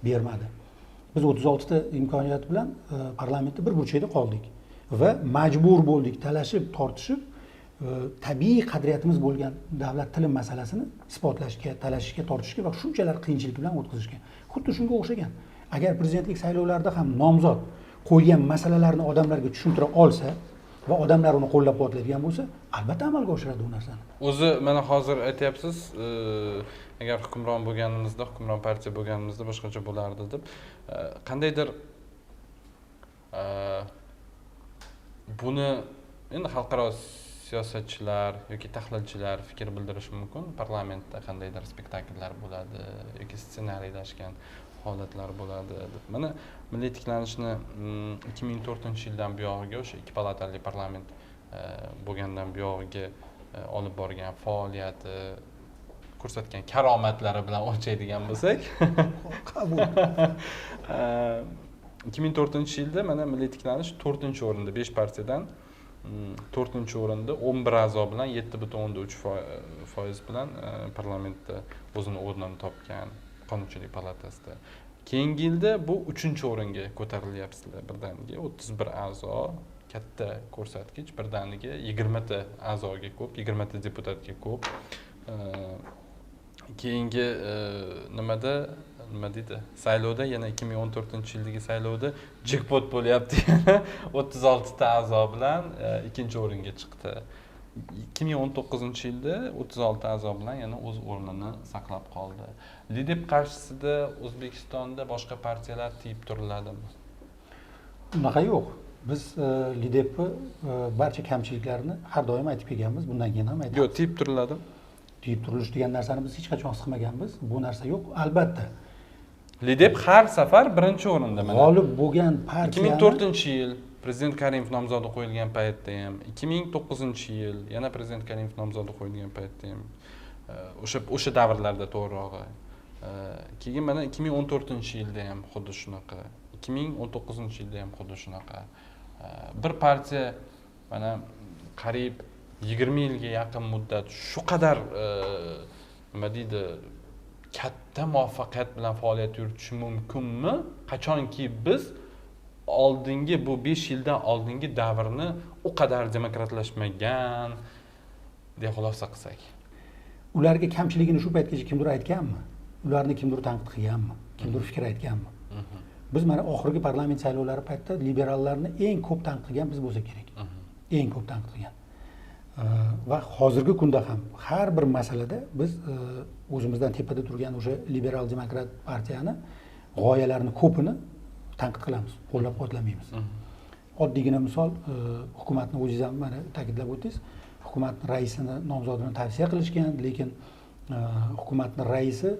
Bermadi. Biz 36 ta imkoniyat bilan parlamentda bir burchakda qoldik va majbur bo'ldik talashib, tortishib tabiiy qadriyatimiz bo'lgan davlat tili masalasini isbotlashga, talashishga, tortishga va shunchalar qiyinchilik bilan o'tkazishga. Xuddi shunga o'xshagan. Agar prezidentlik saylovlarida ham nomzod qo'ygan masalalarni odamlarga tushuntira olsa va odamlar uni qo'llab-quvvatlaydigan bo'lsa, albatta amalga oshiradi u narsani. O'zi mana hozir aytyapsiz, agar hukmron bo'lganimizda, hukmron partiya bo'lganimizda boshqacha bo'lardi deb. Qandaydir buni endi xalqaro siyosatchilar yoki tahlilchilar fikr bildirishi mumkin. Parlamentda qandaydir spektakllar bo'ladi yoki ssenariylashgan holatlar bo'ladi deb. Mana milliy tiklanishni 2004-yildan buyog'iga o'sha ikki palatali parlament bo'lgandan buyog'iga olib borgan faoliyati, ko'rsatgan karomatlari bilan o'lchaydigan bo'lsak, qabul. 2004-yilda mana milliy tiklanish 4-o'rinda 5 partiyadan 4-o'rinda 11 a'zo bilan 7.3% bilan parlamentda o'zini o'rnini topgan Qonunchilik palatasida. Keyingi yilda bu 3-o'ringa ko'tarilyapsizlar birdaniga 31 a'zo, katta ko'rsatkich, birdaniga 20 ta a'zoga ko'p, 20 ta deputatga ko'p. Keyingi nima deydi? Saylovda yana 2014-yildagi saylovda jackpot bo'lyapti. 36 ta a'zo bilan 2-o'ringa chiqdi. 2019-yilda 36 a'zo bilan yana o'z o'rnini saqlab qoldi. LIDEP qarshisida O'zbekistonda boshqa partiyalar tiyib turiladimi? Unaqa yo'q. Biz LIDEPni barcha kamchiliklarini har doim aytib kelganmiz, bundan keyin ham aytamiz. Yo'q, tiyib turiladi. Tiyib turilish degan narsani biz hech qachon his qilmaganmiz. Bu narsa yo'q, albatta. LIDEP har safar birinchi o'rinda mana. G'olib bo'lgan partiyani 2004-yil Prezident Karimov nomzodi qo'yilgan paytda ham, 2009-yil yana Prezident Karimov nomzodi qo'yilgan paytda ham o'sha davrlarda to'g'rirog'i. Keyin mana 2014-yilda ham xuddi shunaqa, 2019-yilda ham xuddi shunaqa. Bir partiya mana qariyb 20 yilga yaqin muddat shu qadar nima deydi, katta muvaffaqiyat bilan faoliyat yuritishi mumkinmi? Qachonki biz oldingi bu 5 yildan oldingi davrni u qadar demokratlashmagan deya xulosa qilsak. Ularga kamchiligini shu paytgacha kimdir aytganmi? Ularni kimdir tanqid qilganmi? Kimdir fikr aytganmi? Biz mana oxirgi parlament saylovlari paytida liberallarni eng ko'p tanqid qilgan biz bo'lsa kerak. Eng ko'p tanqid qilgan. Va hozirgi kunda ham har bir masalada biz o'zimizdan tepada turgan o'sha liberal demokrat partiyani g'oyalarini ko'pini tanqid qilamiz, qo'llab-quvvatlamaymiz. Oddiygina misol, hukumatni o'zingiz ham mana ta'kidlab o'tdingiz, hukumatning raisini nomzodini tavsiya qilishgan, lekin hukumatning raisi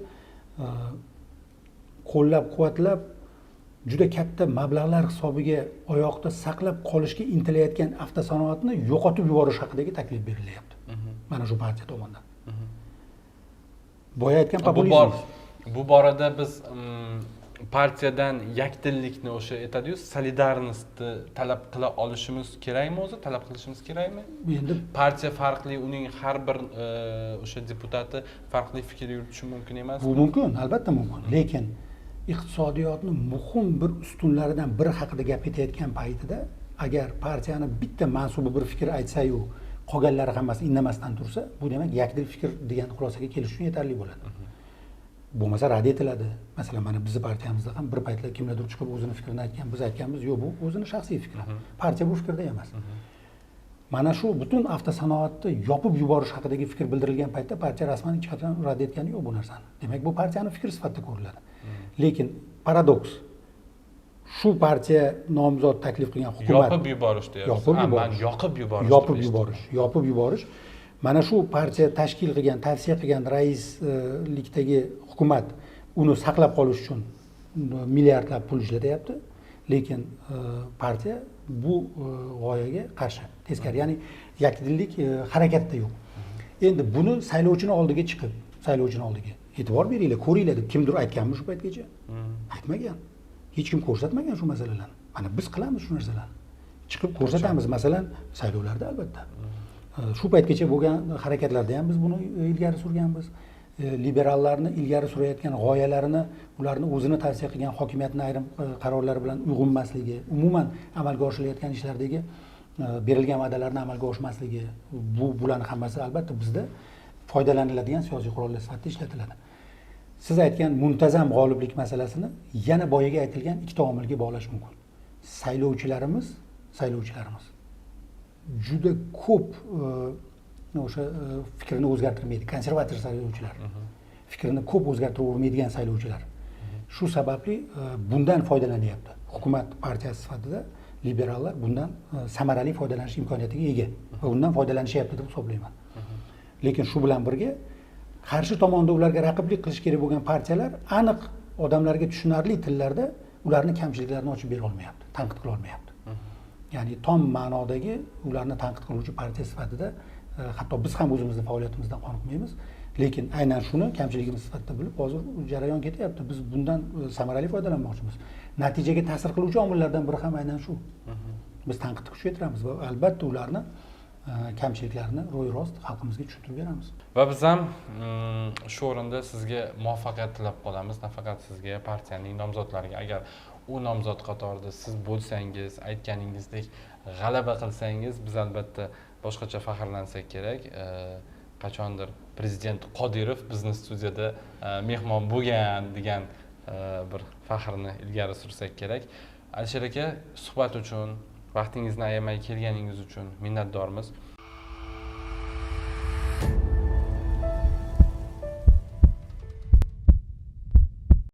qo'llab-quvvatlab juda katta mablag'lar hisobiga oyoqda saqlab qolishga intilayotgan avtosanoatni yo'qotib yuborish haqidagi taklif berilyapti. Mana shu partiya tomonidan. Boya aytgan populizm. Bu borada biz partiyadan yakdillikni o'sha aytadi-yu, solidarnostni talab qila olishimiz kerakmi o'zi? Talab qilishimiz kerakmi? Endi partiya farqli, uning har bir o'sha deputati farqli fikr yuritishi mumkin emasmi? bu mumkin, albatta mumkin. Lekin iqtisodiyotni muhim bir ustunlaridan biri haqida gap ketayotgan paytida agar partiyani bitta mansubi bir fikr aytsa-yu, qolganlari hammasi indamasdan tursa, bu demak yakdil fikr degan xulosaga kelish uchun yetarli bo'ladi. Bo'lmasa rad etiladi. Masalan, mana bizning partiyamizda ham bir paytlar kimlardir chiqib o'zini fikrini aytgan, biz aytganmiz, yo'q, bu o'zini shaxsiy fikri. Partiya bu fikrda emas. Mana shu butun avtosanoatni yopib yuborish haqidagi fikr bildirilgan paytda partiya rasman hech qachon rad etgani yo'q bu narsani. Demak, bu partiyani fikri sifatida ko'riladi. Lekin paradoks, shu partiya nomzod taklif qilgan hukumat yopib yuborish deyapsiz. Yopib yuborish. Mana shu partiya tashkil qilgan, tavsiya qilgan raislikdagi hukumat uni saqlab qolish uchun milliardlab pul ishlatyapti. Lekin partiya bu g'oyaga qarshi, teskari, ya'ni yakdillik harakatda yo'q. Endi buni saylovchini oldiga chiqib, e'tibor beringlar, ko'ringlar deb kimdir aytganmi shu paytgacha? Aytmagan. Hech kim ko'rsatmagan shu masalalarni. Mana biz qilamiz shu narsalarni. Chiqib ko'rsatamiz, masalan, saylovlarda albatta. Shu paytgacha bo'lgan harakatlarda ham biz buni ilgari surganmiz. Liberallarni ilgari surayotgan g'oyalarini, ularni o'zini tavsiya qilgan hokimiyatning ayrim qarorlari bilan uyg'unmasligi, umuman amalga oshirilayotgan ishlardagi berilgan va'dalarni amalga oshmasligi, bularning hammasi albatta bizda foydalaniladigan siyosiy qurollar sifatida ishlatiladi. Siz aytgan muntazam g'oliblik masalasini yana boyaga aytilgan ikkita omilga bog'lash mumkin. Saylovchilarimiz juda ko'p o'sha fikrini o'zgartirmaydi, konservativ saylovchilar. Fikrini ko'p o'zgartiravermaydigan saylovchilar. Shu sababli bundan foydalanyapti. Hukumat partiyasi sifatida liberallar bundan samarali foydalanish imkoniyatiga ega va bundan foydalanishyapti deb hisoblayman. Lekin shu bilan birga qarshi tomonda ularga raqiblik qilish kerak bo'lgan partiyalar aniq odamlarga tushunarli tillarda ularning kamchiliklarini ochib bera olmayapti, tanqid qila olmayapti. Ya'ni tom ma'nodagi ularni tanqid qiluvchi partiya sifatida hatto biz ham o'zimizni faoliyatimizdan qoniqmaymiz, lekin aynan shuni kamchiligimiz sifatida bilib hozir jarayon ketyapti. Biz bundan samarali foydalanmoqchimiz. Natijaga ta'sir qiluvchi omillardan biri ham aynan shu. Biz tanqidni kuchaytiramiz va albatta ularni kamchiliklarini ro'y-rost xalqimizga tushuntirib beramiz. Va biz ham shu o'rinda sizga muvaffaqiyat tilab qolamiz, nafaqat sizga, partiyaning nomzodlariga. Agar u nomzod qatorida siz bo'lsangiz, aytganingizdek g'alaba qilsangiz, biz albatta boshqacha faxrlansak kerak. Qachondir prezident Qodirov bizni studiyada mehmon bo'lgan degan bir faxrni ilgari sursak kerak. Alisher aka, suhbat uchun, vaqtingizni ayamay kelganingiz uchun minnatdormiz.